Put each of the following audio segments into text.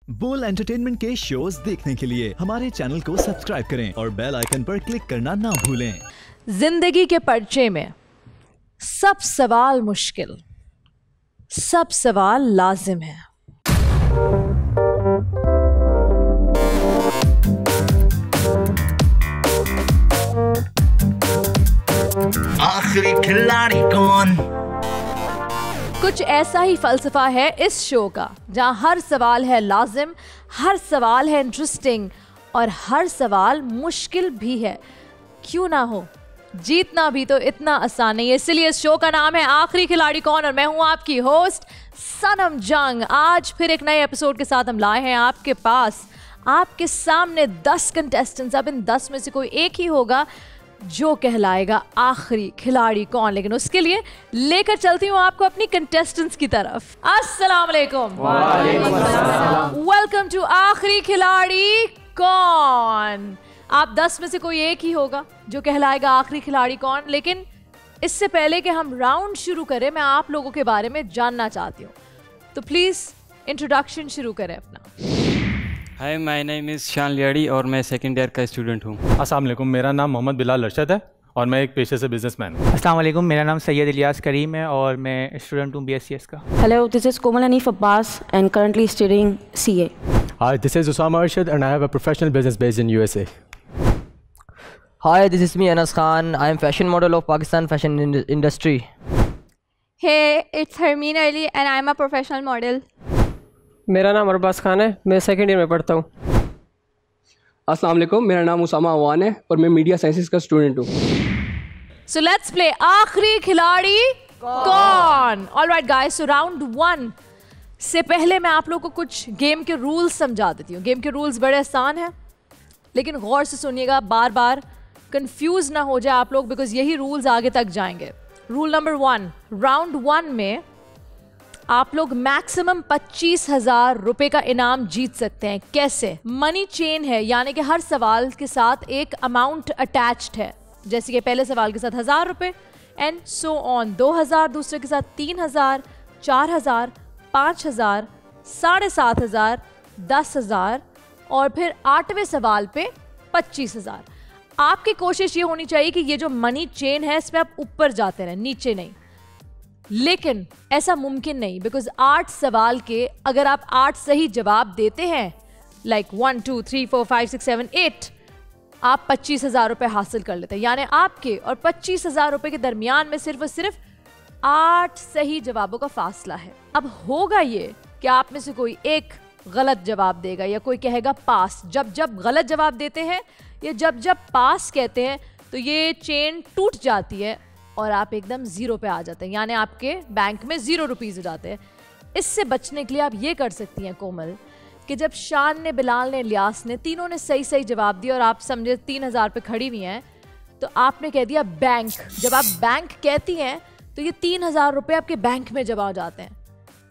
बोल एंटरटेनमेंट के शोज देखने के लिए हमारे चैनल को सब्सक्राइब करें और बेल आइकन पर क्लिक करना ना भूलें। जिंदगी के पर्चे में सब सवाल मुश्किल, सब सवाल लाजिम है। आखिरी खिलाड़ी कौन? कुछ ऐसा ही फलसफा है इस शो का, जहां हर सवाल है लाजिम, हर सवाल है इंटरेस्टिंग और हर सवाल मुश्किल भी है। क्यों ना हो, जीतना भी तो इतना आसान नहीं है। इसलिए इस शो का नाम है आखिरी खिलाड़ी कौन और मैं हूं आपकी होस्ट सनम जंग। आज फिर एक नए एपिसोड के साथ हम लाए हैं आपके पास, आपके सामने 10 कंटेस्टेंट्स। अब इन 10 में से कोई एक ही होगा जो कहलाएगा आखिरी खिलाड़ी कौन। लेकिन उसके लिए लेकर चलती हूँ आपको अपनी कंटेस्टेंट्स की तरफ। अस्सलाम वालेकुम, वेलकम टू आखिरी खिलाड़ी कौन। आप 10 में से कोई एक ही होगा जो कहलाएगा आखिरी खिलाड़ी कौन। लेकिन इससे पहले कि हम राउंड शुरू करें, मैं आप लोगों के बारे में जानना चाहती हूँ, तो प्लीज इंट्रोडक्शन शुरू करें अपना। हाय, माय नेम इज़ शान लियाड़ी और मैं सेकंड ईयर का स्टूडेंट हूँ। अस्सलाम वालेकुम, मेरा नाम मोहम्मद बिलाल अरशद है और मैं एक पेशे से बिजनेसमैन हूँ। अस्सलाम वालेकुम, मेरा नाम सैयद इलियास करीम है और मैं स्टूडेंट हूँ BScs का। Hello, this is Komal Hanif Abbas and currently studying CA. Hi, this is Usama Arshad and I have a professional business based in USA. Hi, this is me Anas Khan. I am fashion model of Pakistan fashion industry. Hey, it's Hermine Ali and I am a professional model. मेरा नाम अरबाज खान है, मैं second year में पढ़ता हूँ। अस्सलाम वालेकुम, मेरा नाम उसामा अवान है और मैं मीडिया साइंसेस का स्टूडेंट हूँ। सो लेट्स प्ले आखिरी खिलाड़ी कौन। ऑलराइट गाइस, सो राउंड 1 से पहले मैं आप लोगों को कुछ गेम के रूल्स समझा देती हूँ। गेम के रूल्स बड़े आसान हैं, लेकिन गौर से सुनिएगा, बार बार कंफ्यूज ना हो जाए आप लोग, बिकॉज यही रूल्स आगे तक जाएंगे। रूल नंबर 1, राउंड 1 में आप लोग मैक्सिमम 25,000 रुपए का इनाम जीत सकते हैं। कैसे? मनी चेन है, यानी कि हर सवाल के साथ एक अमाउंट अटैच्ड है। जैसे कि पहले सवाल के साथ 1000 रुपए एंड सो ऑन। 2000 दूसरे के साथ 3000, 4000, 5000, 7500, 10,000 और फिर 8वें सवाल पे 25,000। आपकी कोशिश ये होनी चाहिए कि ये जो मनी चेन है इसमें आप ऊपर जाते रहें, नीचे नहीं। लेकिन ऐसा मुमकिन नहीं, बिकॉज 8 सवाल के अगर आप 8 सही जवाब देते हैं, लाइक 1 2 3 4 5 6 7 8, आप 25,000 रुपए हासिल कर लेते हैं। यानी आपके और 25,000 रुपए के दरमियान में सिर्फ और सिर्फ 8 सही जवाबों का फासला है। अब होगा ये कि आप में से कोई एक गलत जवाब देगा या कोई कहेगा पास। जब जब गलत जवाब देते हैं या जब जब पास कहते हैं तो ये चेन टूट जाती है और आप एकदम 0 पे आ जाते हैं, यानी आपके बैंक में 0 रुपीज़ हो जाते हैं। इससे बचने के लिए आप ये कर सकती हैं कोमल, कि जब शान ने, बिलाल ने, इलियास ने, तीनों ने सही सही जवाब दिया और आप समझे 3000 पे खड़ी हुई हैं, तो आपने कह दिया बैंक। जब आप बैंक कहती हैं तो ये 3000 रुपये आपके बैंक में जमा हो जाते हैं,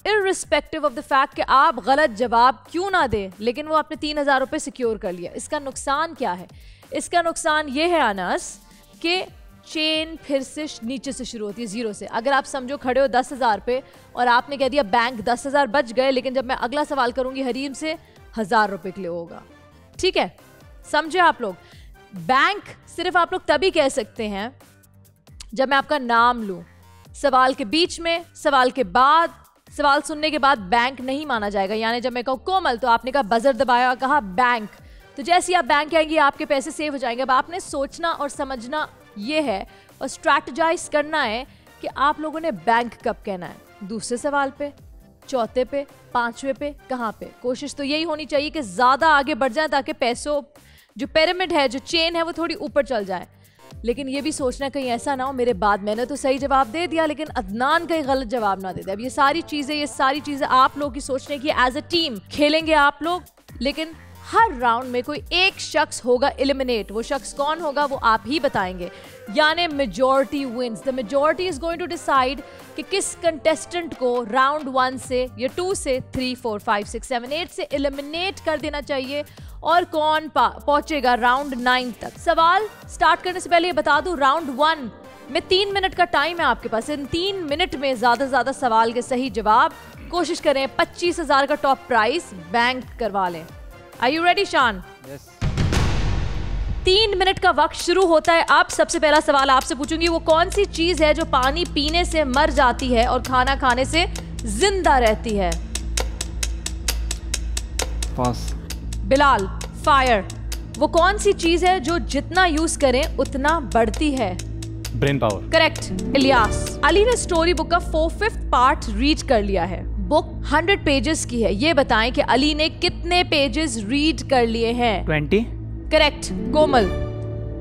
इर्रिस्पेक्टिव ऑफ द फैक्ट कि आप गलत जवाब क्यों ना दें, लेकिन वो आपने 3000 रुपये सिक्योर कर लिया। इसका नुकसान क्या है? इसका नुकसान ये है अनस कि चेन फिर से नीचे से शुरू होती है, 0 से। अगर आप समझो खड़े हो 10,000 पे और आपने कह दिया बैंक, 10,000 बच गए, लेकिन जब मैं अगला सवाल करूंगी हरीम से 1000 रुपए के लिए होगा। ठीक है, समझे आप लोग? बैंक सिर्फ आप लोग तभी कह सकते हैं जब मैं आपका नाम लूं। सवाल के बीच में, सवाल के बाद, सवाल सुनने के बाद बैंक नहीं माना जाएगा। यानी जब मैं कहूँ कोमल तो आपने कहा बजर दबाया, कहा बैंक, तो जैसे ही आप बैंक आएंगे आपके पैसे सेव हो जाएंगे। अब आपने सोचना और समझना ये है और स्ट्रैटेजाइज करना है कि आप लोगों ने बैंक कब कहना है, दूसरे सवाल पे, चौथे पे, 5वें पे, कहाँ पे। कोशिश तो यही होनी चाहिए कि ज़्यादा आगे बढ़ जाए ताकि पैसों जो पिरामिड है, जो चेन है, वो थोड़ी ऊपर चल जाए। लेकिन ये भी सोचना कहीं ऐसा ना हो मेरे बाद, मैंने तो सही जवाब दे दिया लेकिन अदनान कहीं गलत जवाब ना दे दे। अब ये सारी चीज़ें आप लोग की सोचने की, एज अ टीम खेलेंगे आप लोग, लेकिन हर राउंड में कोई एक शख्स होगा एलिमिनेट। वो शख्स कौन होगा वो आप ही बताएंगे, यानी majority wins. The majority is going to decide कि किस कंटेस्टेंट को राउंड 1 से या 2 से 3 4 5 6 7 8 से एलिमिनेट कर देना चाहिए और कौन पहुंचेगा राउंड 9 तक। सवाल स्टार्ट करने से पहले ये बता दूं, राउंड 1 में 3 मिनट का टाइम है आपके पास। इन 3 मिनट में ज्यादा से ज्यादा सवाल के सही जवाब कोशिश करें 25,000 का टॉप प्राइस बैंक करवा लें। आर यू रेडी शान? यस। 3 मिनट का वक्त शुरू होता है। अब सबसे पहला सवाल आपसे पूछूंगी, वो कौन सी चीज है जो पानी पीने से मर जाती है और खाना खाने से जिंदा रहती है? पास। बिलाल, फायर। वो कौन सी चीज है जो जितना यूज करें उतना बढ़ती है? Brain power. Correct. Ilyas, Ali ने स्टोरी बुक का 4/5 पार्ट रीड कर लिया है। बुक 100 पेजेस की है। ये बताएं कि अली ने कितने पेजेस रीड कर लिए हैं? 20। करेक्ट। कोमल,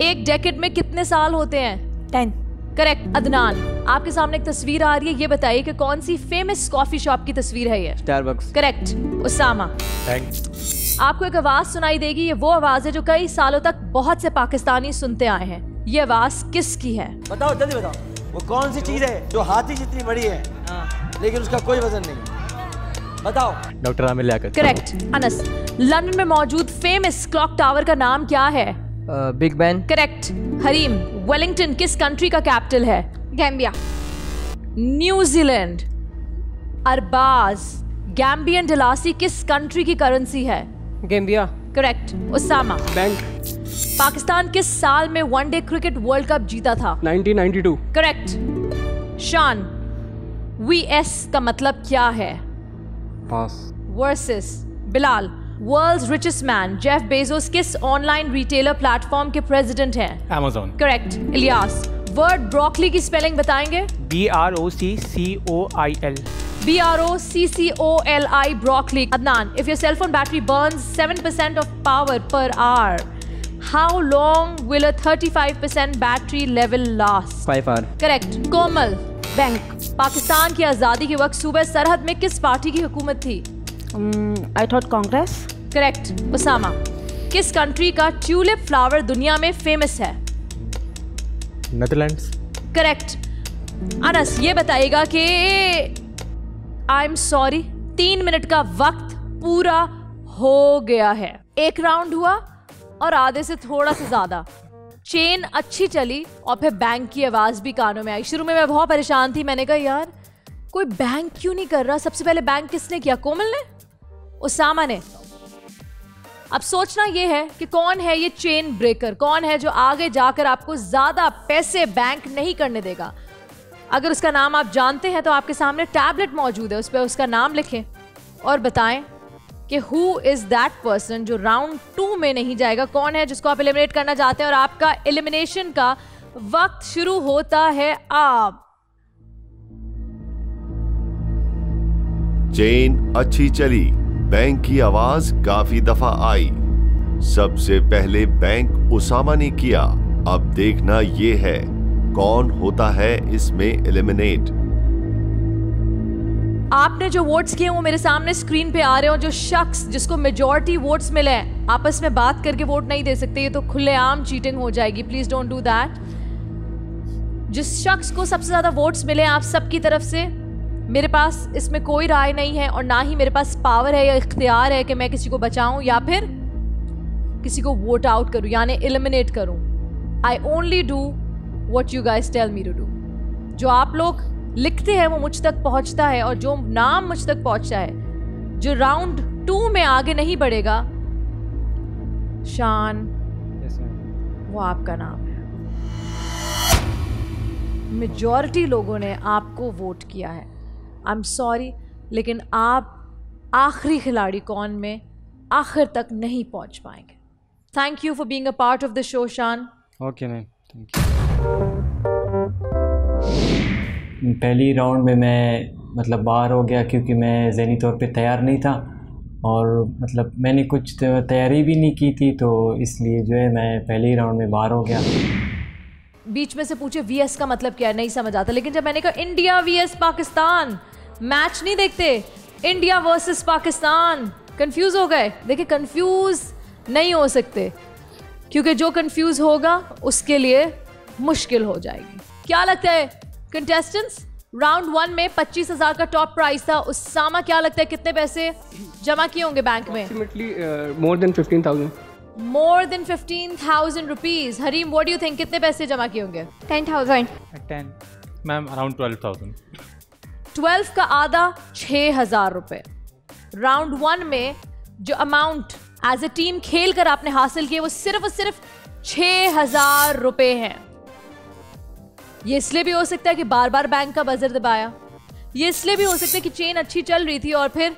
एक डेकेड में कितने साल होते हैं? 10। करेक्ट। अदनान, आपके सामने एक तस्वीर आ रही है, ये बताइए कि कौन सी फेमस कॉफी शॉप की तस्वीर है ये? स्टारबक्स। करेक्ट। उसामा, आपको एक आवाज सुनाई देगी, ये वो आवाज है जो कई सालों तक बहुत से पाकिस्तानी सुनते आए हैं। ये आवाज किसकी है? बताओ, जल्दी बताओ। वो कौन सी चीज है जो हाथी जितनी बड़ी है लेकिन उसका कोई वजन नहीं? बताओ। Doctor Aamir Liaquat. Correct. Anas, London में मौजूद फेमस क्लॉक टावर का नाम क्या है? Big Ben. Correct. Hareem, Wellington किस कंट्री का कैपिटल है? Gambia. New Zealand. Arbaz, Gambian dalasi किस कंट्री की करेंसी है? Gambia. Correct. Usama, bank. Pakistan किस साल में वनडे क्रिकेट वर्ल्ड कप जीता था? 1992। करेक्ट। शान, VS का मतलब क्या है? Pass. Versus. Bilal, world's richest man Jeff Bezos किस ऑनलाइन रिटेलर प्लेटफॉर्म के प्रेसिडेंट हैं? Amazon। Correct. Ilyas, word broccoli की स्पेलिंग बताएंगे? BROCCOIL। BROCCOLI, broccoli. Adnan, if your cell phone battery burns 7% of power per hour, how long will a 35% battery level last? 5 hours। Correct. Komal, bank, Pakistan की आज़ादी के वक्त सूबे सरहद में किस पार्टी की हुकूमत थी? I thought Congress। Correct. Usama, किस कंट्री का ट्यूलिप फ्लावर दुनिया में फेमस है? नेदरलैंड्स। करेक्ट। अनस, ये बताइएगा कि आई एम सॉरी, 3 मिनट का वक्त पूरा हो गया है। एक राउंड हुआ और आधे से थोड़ा सा ज्यादा। चेन अच्छी चली और फिर बैंक की आवाज भी कानों में आई। शुरू में मैं बहुत परेशान थी, मैंने कहा यार कोई बैंक क्यों नहीं कर रहा। सबसे पहले बैंक किसने किया? कोमल ने, उसामा ने। अब सोचना ये है कि कौन है ये चेन ब्रेकर, कौन है जो आगे जाकर आपको ज्यादा पैसे बैंक नहीं करने देगा। अगर उसका नाम आप जानते हैं तो आपके सामने टैबलेट मौजूद है, उस पर उसका नाम लिखें और बताएं कि हु इज दैट पर्सन जो राउंड 2 में नहीं जाएगा। कौन है जिसको आप एलिमिनेट करना चाहते हैं? और आपका एलिमिनेशन का वक्त शुरू होता है अब। चेन अच्छी चली, बैंक की आवाज काफी दफा आई। सबसे पहले बैंक उसामा ने किया। अब देखना ये है कौन होता है इसमें एलिमिनेट। आपने जो वोट्स किए वो मेरे सामने स्क्रीन पे आ रहे हो। जो शख्स जिसको मेजॉरिटी वोट्स मिले हैं आपस में बात करके वोट नहीं दे सकते, ये तो खुलेआम चीटिंग हो जाएगी। Please don't do that. जिस शख्स को सबसे ज्यादा वोट्स मिले आप सबकी तरफ से, मेरे पास इसमें कोई राय नहीं है और ना ही मेरे पास पावर है या इख्तियार है कि मैं किसी को बचाऊं या फिर किसी को वोट आउट करूं यानी एलिमिनेट करूं। I only do what you guys tell me to do. जो आप लोग लिखते हैं वो मुझ तक पहुंचता है और जो नाम मुझ तक पहुंचता है, जो राउंड 2 में आगे नहीं बढ़ेगा, शान, वो आपका नाम है। मेजॉरिटी लोगों ने आपको वोट किया है। आई एम सॉरी, लेकिन आप आखिरी खिलाड़ी कौन में आखिर तक नहीं पहुंच पाएंगे। Thank you for being a part of the show Shaan. Okay ma'am, thank you. पहली राउंड में मैं बाहर हो गया क्योंकि मैं ज़हनी तौर पे तैयार नहीं था और मैंने कुछ तैयारी भी नहीं की थी, तो इसलिए जो है मैं पहले राउंड में बाहर हो गया। बीच में से पूछे VS का मतलब क्या है, नहीं समझ आता। लेकिन जब मैंने कहा इंडिया VS पाकिस्तान, मैच नहीं देखते, इंडिया वर्सेस पाकिस्तान, कंफ्यूज हो गए। देखिए कंफ्यूज नहीं हो सकते क्योंकि जो कंफ्यूज होगा उसके लिए मुश्किल हो जाएगी। क्या लगता है कंटेस्टेंट्स, राउंड 1 में 25,000 का टॉप प्राइस था। उसामा क्या लगता है कितने पैसे जमा किए होंगे बैंक में? More than 15,000। More than 15,000 rupees. Hareem, what do you think? कितने पैसे जमा किए होंगे? 10,000. 10. Ma'am around 12,000। 12 का आधा 6,000 रुपए। राउंड 1 में जो अमाउंट एज ए टीम खेलकर आपने हासिल किए वो सिर्फ और सिर्फ 6,000 रुपए हैं। ये इसलिए भी हो सकता है कि बार बार बैंक का बजर दबाया, ये इसलिए भी हो सकता है कि चेन अच्छी चल रही थी और फिर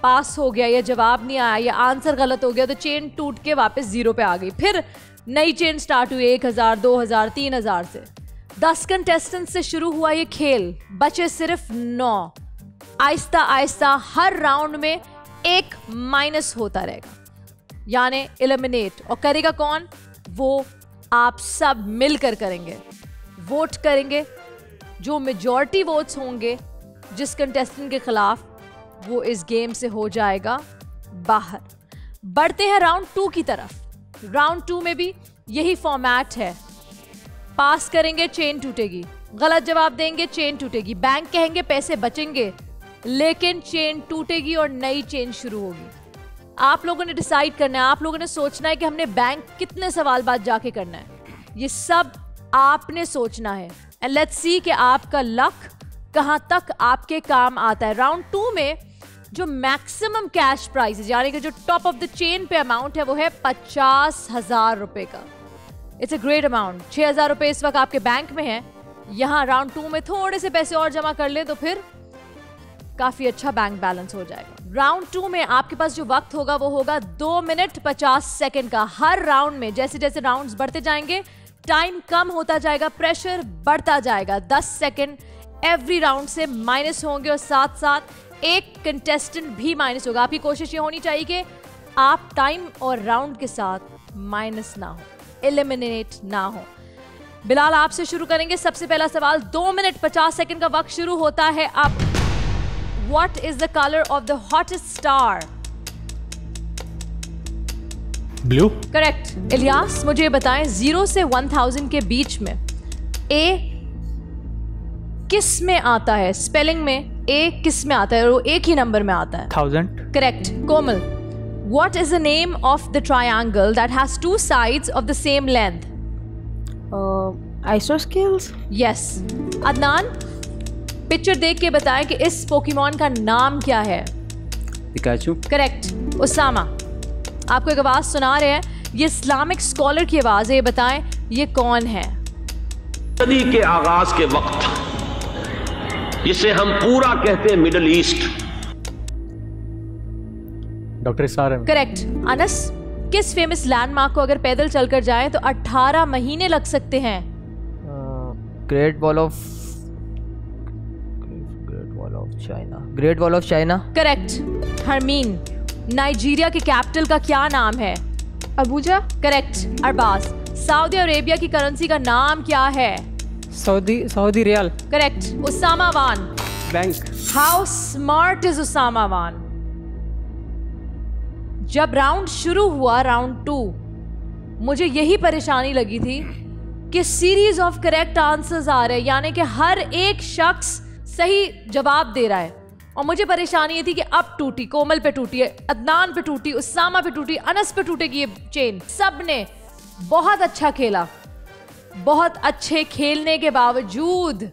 पास हो गया, या जवाब नहीं आया, या आंसर गलत हो गया तो चेन टूट के वापस 0 पे आ गई। फिर नई चेन स्टार्ट हुई 1,000, 2,000, 3,000 से। 10 कंटेस्टेंट से शुरू हुआ ये खेल, बचे सिर्फ 9। आहिस्ता आहिस्ता हर राउंड में एक माइनस होता रहेगा, यानी एलिमिनेट। और करेगा कौन? वो आप सब मिलकर करेंगे, वोट करेंगे। जो मेजॉरिटी वोट्स होंगे जिस कंटेस्टेंट के खिलाफ, वो इस गेम से हो जाएगा बाहर। बढ़ते हैं राउंड 2 की तरफ। राउंड 2 में भी यही फॉर्मेट है। पास करेंगे, चेन टूटेगी। गलत जवाब देंगे, चेन टूटेगी। बैंक कहेंगे, पैसे बचेंगे, लेकिन चेन टूटेगी और नई चेन शुरू होगी। आप लोगों ने डिसाइड करना है, आप लोगों ने सोचना है कि हमने बैंक कितने सवाल बाद जाके करना है। ये सब आपने सोचना है। एंड लेट्स सी कि आपका लक कहां तक आपके काम आता है। राउंड 2 में जो मैक्सिमम कैश प्राइस, यानी कि जो टॉप ऑफ द चेन पे अमाउंट है, वो है 50,000 रुपए का। It's a great amount. 6,000 रुपए इस वक्त आपके बैंक में है। यहां राउंड 2 में थोड़े से पैसे और जमा कर ले तो फिर काफी अच्छा बैंक बैलेंस हो जाएगा। राउंड 2 में आपके पास जो वक्त होगा वो होगा 2 मिनट 50 सेकंड का। हर राउंड में जैसे जैसे राउंड्स बढ़ते जाएंगे टाइम कम होता जाएगा, प्रेशर बढ़ता जाएगा। 10 सेकंड एवरी राउंड से माइनस होंगे और साथ साथ एक कंटेस्टेंट भी माइनस होगा। आपकी कोशिश ये होनी चाहिए कि आप टाइम और राउंड के साथ माइनस ना हो, एलिमिनेट ना हो। बिलाल, आपसे शुरू करेंगे। सबसे पहला सवाल, 2 मिनट 50 सेकंड का वक्त शुरू होता है अब। What is the color of the hottest star? Blue. Correct. Ilyas, मुझे ये बताएं 0 से 1000 के बीच में ए किस में आता है? स्पेलिंग में ए किस में आता है? और वो एक ही नंबर में आता है। 1000। Correct. Komal, what is the name of the triangle that has 2 sides of the same length? Isosceles? Yes. Adnan, picture देख के बताएं कि इस पोकेमॉन का नाम क्या है? पिकाचू। करेक्ट। उसामा, आपको एक आवाज सुना रहे हैं, ये इस्लामिक स्कॉलर की आवाज है, ये बताएं ये कौन है? सदी के आगाज के वक्त जिसे हम पूरा कहते हैं मिडिल ईस्ट। डॉक्टर सारे। करेक्ट। अनस, किस फेमस लैंडमार्क को अगर पैदल चलकर जाएं तो 18 महीने लग सकते हैं? Great wall of China. Great wall of China. Correct. Harmeen, Nigeria के कैपिटल का क्या नाम है? Abuja. Correct. Arbaz, Saudi Arabia की करेंसी का नाम क्या है? Saudi riyal. Correct. Usama Wan. Bank. How smart is Usama Wan? जब राउंड शुरू हुआ, राउंड 2, मुझे यही परेशानी लगी थी कि सीरीज ऑफ करेक्ट आंसर्स आ रहे हैं, यानी कि हर एक शख्स सही जवाब दे रहा है। और मुझे परेशानी ये थी कि अब टूटी, कोमल पे टूटी, अदनान पे टूटी, उसामा पे टूटी, अनस पे टूटेगी ये चेन। सब ने बहुत अच्छा खेला। बहुत अच्छे खेलने के बावजूद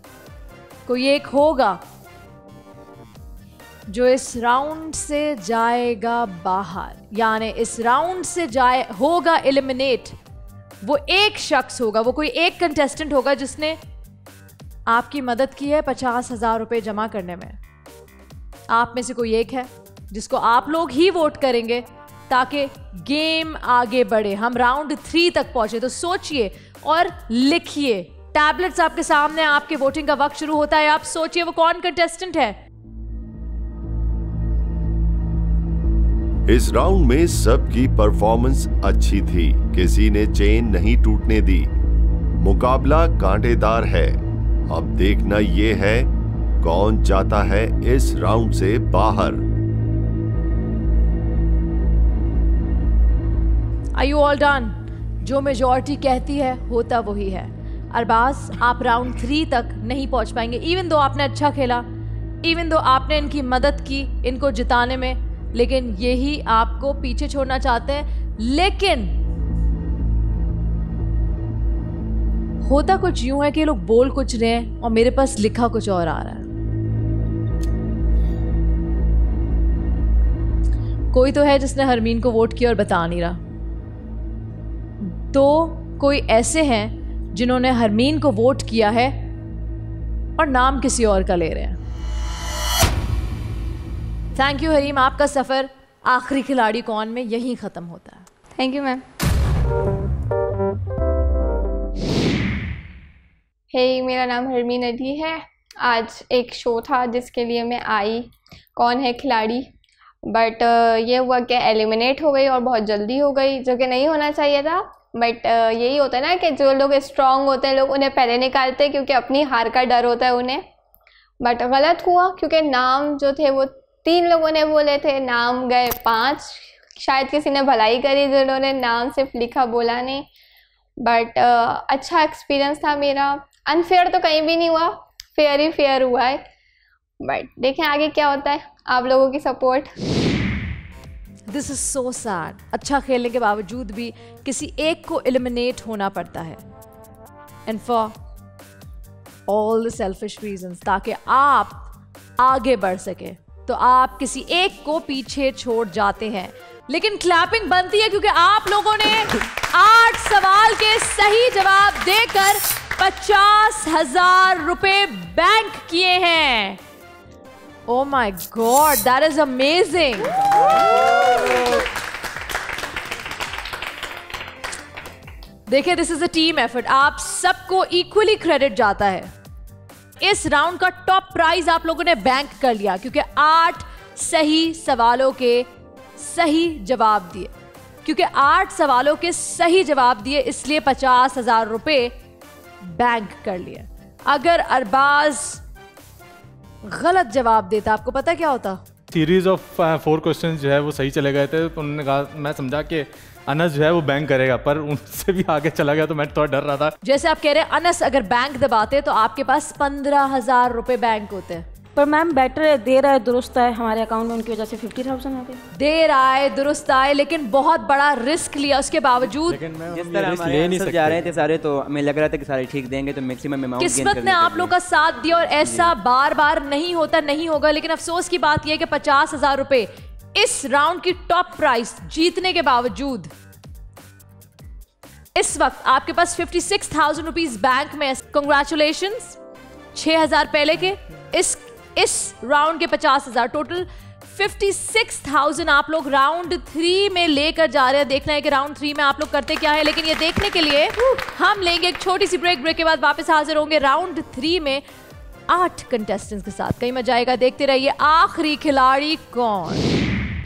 कोई एक होगा जो इस राउंड से जाएगा बाहर, यानी इस राउंड से होगा एलिमिनेट। वो एक शख्स होगा, वो कोई एक कंटेस्टेंट होगा जिसने आपकी मदद की है 50,000 रुपए जमा करने में। आप में से कोई एक है जिसको आप लोग ही वोट करेंगे ताकि गेम आगे बढ़े, हम राउंड 3 तक पहुंचे। तो सोचिए और लिखिए। टैबलेट्स आपके सामने, आपके वोटिंग का वक्त शुरू होता है। आप सोचिए वो कौन कंटेस्टेंट है। इस राउंड में सबकी परफॉर्मेंस अच्छी थी, किसी ने चेन नहीं टूटने दी। मुकाबला कांटेदार है। अब देखना यह है कौन जाता है इस राउंड से बाहर। Are you all done? जो मेजॉरिटी कहती है होता वही है। अरबाज, आप राउंड 3 तक नहीं पहुंच पाएंगे, इवन दो आपने अच्छा खेला, इवन दो आपने इनकी मदद की इनको जिताने में, लेकिन यही आपको पीछे छोड़ना चाहते हैं। लेकिन होता कुछ यूं है कि ये लोग बोल कुछ रहे हैं और मेरे पास लिखा कुछ और आ रहा है। कोई तो है जिसने हरमीन को वोट किया और बता नहीं रहा। तो कोई ऐसे हैं जिन्होंने हरमीन को वोट किया है और नाम किसी और का ले रहे हैं। थैंक यू हरीम, आपका सफ़र आखिरी खिलाड़ी कौन में यहीं ख़त्म होता है। Thank you ma'am. हे, मेरा नाम हरमीन अली है। आज एक शो था जिसके लिए मैं आई, कौन है खिलाड़ी, बट ये हुआ कि एलिमिनेट हो गई और बहुत जल्दी हो गई, जो कि नहीं होना चाहिए था। बट यही होता है ना कि जो लोग स्ट्रांग होते हैं लोग उन्हें पहले निकालते हैं क्योंकि अपनी हार का डर होता है उन्हें। बट गलत हुआ क्योंकि नाम जो थे वो 3 लोगों ने बोले थे, नाम गए 5। शायद किसी ने भलाई करी जिन्होंने नाम सिर्फ लिखा, बोला नहीं। बट अच्छा एक्सपीरियंस था मेरा। अनफेयर तो कहीं भी नहीं हुआ, फेयर ही फेयर हुआ है। बट देखें आगे क्या होता है, आप लोगों की support. This is so sad. अच्छा खेलने के बावजूद भी किसी एक को एलिमिनेट होना पड़ता है, and for all the selfish reasons, ताकि आप आगे बढ़ सके तो आप किसी एक को पीछे छोड़ जाते हैं। लेकिन क्लैपिंग बनती है क्योंकि आप लोगों ने 8 सवाल के सही जवाब देकर 50,000 रुपए बैंक किए हैं। Oh my God, that is amazing. देखिए, this is a team effort, आप सबको इक्वली क्रेडिट जाता है। इस राउंड का टॉप प्राइज आप लोगों ने बैंक कर लिया क्योंकि 8 सही सवालों के सही जवाब दिए। क्योंकि 8 सवालों के सही जवाब दिए इसलिए 50,000 रुपए बैंक कर लिए। अगर अरबाज गलत जवाब देता, आपको पता क्या होता? सीरीज ऑफ 4 क्वेश्चंस जो है वो सही चले गए थे, तो उन्होंने कहा, मैं समझा कि अनस जो है वो बैंक करेगा, पर उनसे भी आगे चला गया तो मैं थोड़ा डर रहा था। जैसे आप कह रहे हैं अनस अगर बैंक दबाते तो आपके पास 15,000 रुपए बैंक होते हैं। पर मैम बेटर है, देर आए दुरुस्त आए, हमारे अकाउंट में उनकी वजह से 50,000 आ गए। देर आए दुरुस्त आए, लेकिन बहुत बड़ा रिस्क लिया उसके बावजूद। जिस तरह हमारे आंसर जा रहे थे सारे, तो हमें लग रहा था कि सारे ठीक देंगे तो मैक्सिमम अमाउंट किस्मत ने आप लोग का साथ दिया और ऐसा बार बार नहीं होता, नहीं होगा। लेकिन अफसोस की बात यह है कि 50,000 रुपए इस राउंड की टॉप प्राइस जीतने के बावजूद इस वक्त आपके पास 56,000 रुपीज बैंक में। कंग्रेचुलेशंस। 6,000 पहले के, इस राउंड के 50,000, टोटल 56,000 आप लोग राउंड 3 में लेकर जा रहे हैं। देखना है कि राउंड 3 में आप लोग करते क्या है, लेकिन ये देखने के लिए हम लेंगे एक छोटी सी ब्रेक। ब्रेक के बाद वापस हाजिर होंगे राउंड 3 में 8 कंटेस्टेंट्स के साथ। कहीं मजा आएगा, देखते रहिए। आखिरी खिलाड़ी कौन?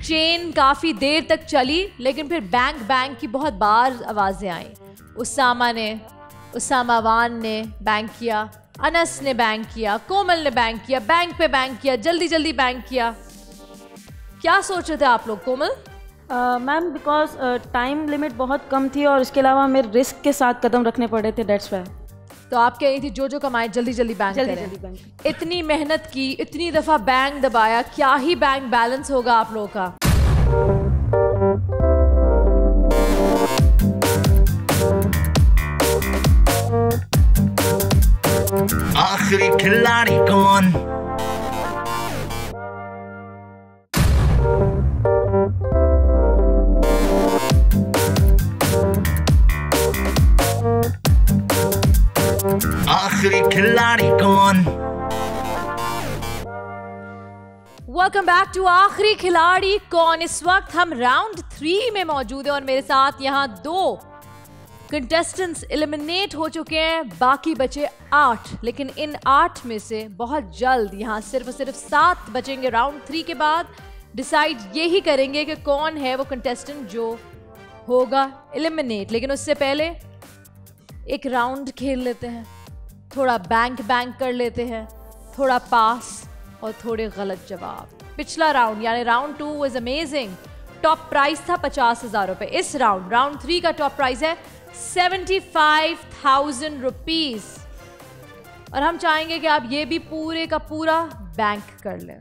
चेन काफी देर तक चली, लेकिन फिर बैंक की बहुत बार आवाजें आई। उसामा वान ने बैंक किया, अनस ने बैंक किया, कोमल ने बैंक किया, बैंक पे बैंक किया, जल्दी जल्दी बैंक किया। क्या सोच रहे थे आप लोग? कोमल? मैम बिकॉज टाइम लिमिट बहुत कम थी और इसके अलावा हमें रिस्क के साथ कदम रखने पड़े थे, डेट्स व्हाई। तो आप कह रही थी जो कमाए जल्दी जल्दी बैंक करें। इतनी मेहनत की, इतनी दफा बैंक दबाया, क्या ही बैंक बैलेंस होगा आप लोगों का। आखिरी खिलाड़ी कौन? आखिरी खिलाड़ी कौन? वेलकम बैक टू आखिरी खिलाड़ी कौन। इस वक्त हम राउंड 3 में मौजूद हैं और मेरे साथ यहाँ 2 कंटेस्टेंट्स एलिमिनेट हो चुके हैं, बाकी बचे 8। लेकिन इन 8 में से बहुत जल्द यहाँ सिर्फ 7 बचेंगे। राउंड 3 के बाद डिसाइड यही करेंगे कि कौन है वो कंटेस्टेंट जो होगा एलिमिनेट। लेकिन उससे पहले एक राउंड खेल लेते हैं, थोड़ा बैंक कर लेते हैं, थोड़ा पास और थोड़े गलत जवाब। पिछला राउंड यानी round 2 was amazing. Top price था 50,000 रुपए। इस राउंड 3 का टॉप प्राइस है 75,000 रुपीज। और हम चाहेंगे कि आप ये भी पूरे का पूरा बैंक कर लें।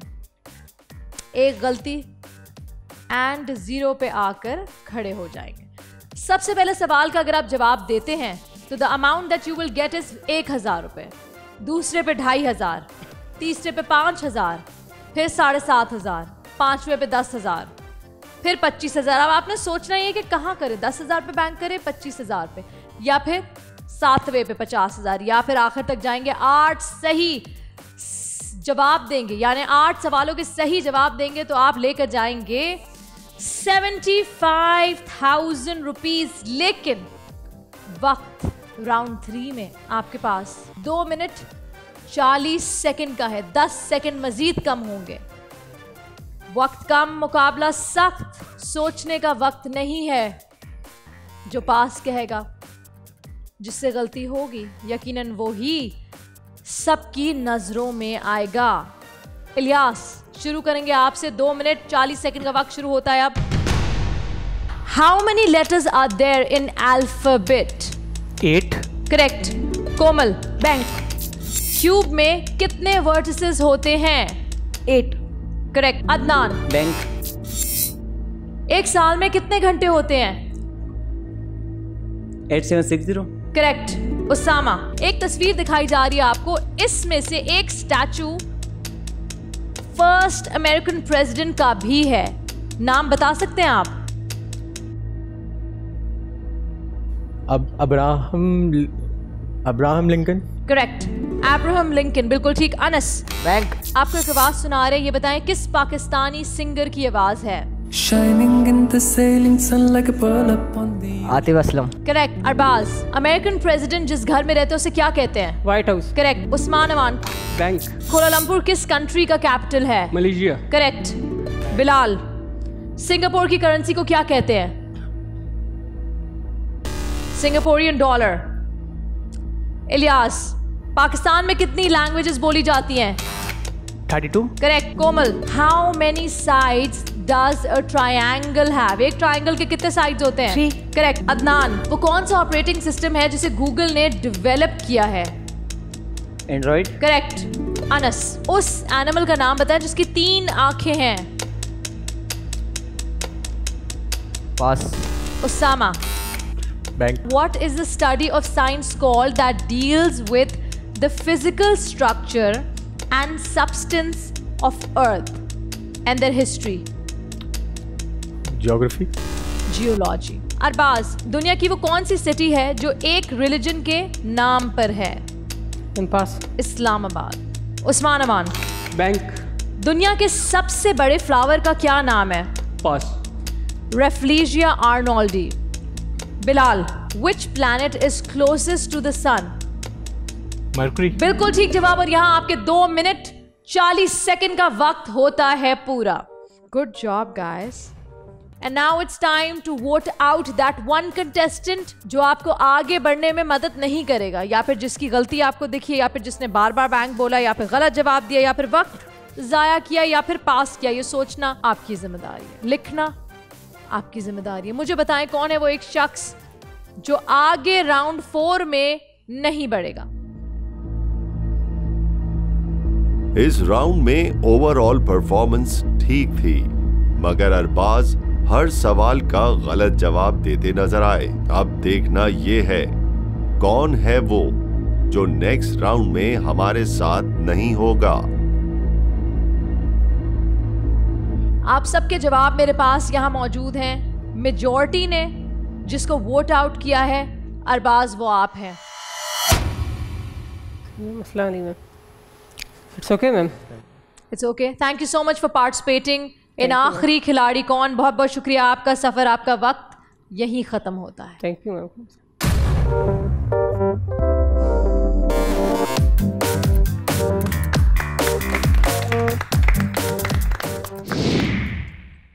एक गलती एंड 0 पे आकर खड़े हो जाएंगे। सबसे पहले सवाल का अगर आप जवाब देते हैं तो the amount that you will get is 1,000 रुपए, दूसरे पे 2,500, तीसरे पे 5,000, फिर 7,500, 5वें पे 10,000, फिर 25,000। अब आपने सोचना ही है कि कहाँ करें, 10,000 पे बैंक करें, 25,000 पे, या फिर 7वें पे 50,000, या फिर आखिर तक जाएंगे। 8 सही जवाब देंगे, यानी 8 सवालों के सही जवाब देंगे तो आप लेकर जाएंगे 75,000 रुपीज। लेकिन वक्त राउंड 3 में आपके पास 2 मिनट 40 सेकंड का है, 10 सेकंड मजीद कम होंगे। वक्त कम, मुकाबला सख्त, सोचने का वक्त नहीं है। जो पास कहेगा, जिससे गलती होगी, यकीनन वो ही सबकी नजरों में आएगा। इलियास, शुरू करेंगे आपसे। 2 मिनट 40 सेकंड का वक्त शुरू होता है अब। How many letters are there in alphabet? 8। Correct. Komal, bank. Cube में कितने वर्टिसेस होते हैं? 8। करेक्ट। अदनान, बैंक। एक साल में कितने घंटे होते हैं? 8760। करेक्ट। उसामा, एक तस्वीर दिखाई जा रही है आपको, इसमें से एक स्टैचू फर्स्ट अमेरिकन प्रेसिडेंट का भी है, नाम बता सकते हैं आप? Abraham Lincoln. Correct, Abraham Lincoln, बिल्कुल ठीक। अनस, बैंक। आपको एक आवाज सुना रहे हैं, ये बताएं किस पाकिस्तानी सिंगर की आवाज है? Atif Aslam. Correct. Arbaaz, American president जिस घर में रहते हैं उसे क्या कहते हैं? White House. Correct. Usman Aman, bank. Kuala Lumpur किस कंट्री का कैपिटल है? मलेशिया। करेक्ट। बिलाल, सिंगापुर की करेंसी को क्या कहते हैं? Singaporean dollar. इलियास, पाकिस्तान में कितनी लैंग्वेजेस बोली जाती हैं? 32। Correct. Komal, how many sides does a triangle have? एक ट्रायंगल के कितने साइड्स होते हैं? 3। करेक्ट। अदनान, वो कौन सा ऑपरेटिंग सिस्टम है जिसे गूगल ने डेवलप किया है? एंड्रॉइड। करेक्ट। अनस, उस एनिमल का नाम बताएं जिसकी 3 आंखें हैं? Pass. Usama, bank. what is the study of science called that deals with the physical structure and substance of earth and their history? Geography. Geology. Arbaaz, दुनिया की वो कौन सी सिटी है जो एक रिलीजन के नाम पर है? पास। इस्लामाबाद। उस्मान अमान, बैंक। दुनिया के सबसे बड़े फ्लावर का क्या नाम है? Pass. Rafflesia arnoldii. Bilal, which planet is closest to the sun? Mercury. बिल्कुल ठीक जवाब, और यहाँ आपके 2 मिनट 40 सेकंड का वक्त होता है पूरा। Good job guys. And now it's time to vote out that one contestant जो आपको आगे बढ़ने में मदद नहीं करेगा, या फिर जिसकी गलती आपको दिखी, या फिर जिसने बार बार बैंक बोला, या फिर गलत जवाब दिया, या फिर वक्त जाया किया, या फिर पास किया। ये सोचना आपकी जिम्मेदारी है, लिखना आपकी जिम्मेदारी है। मुझे बताएं कौन है वो एक शख्स जो आगे राउंड 4 में नहीं बढ़ेगा? इस राउंड में ओवरऑल परफॉर्मेंस ठीक थी, मगर अरबाज हर सवाल का गलत जवाब देते नजर आए। अब देखना ये है कौन है वो जो नेक्स्ट राउंड में हमारे साथ नहीं होगा। आप सबके जवाब मेरे पास यहाँ मौजूद हैं। मेजॉरिटी ने जिसको वोट आउट किया है, अरबाज, वो आप हैं। मसला नहीं ma'am, it's okay ma'am. It's okay. Thank you so much for participating in आखिरी खिलाड़ी कौन। बहुत बहुत शुक्रिया। आपका सफ़र, आपका वक्त यहीं ख़त्म होता है। Thank you ma'am.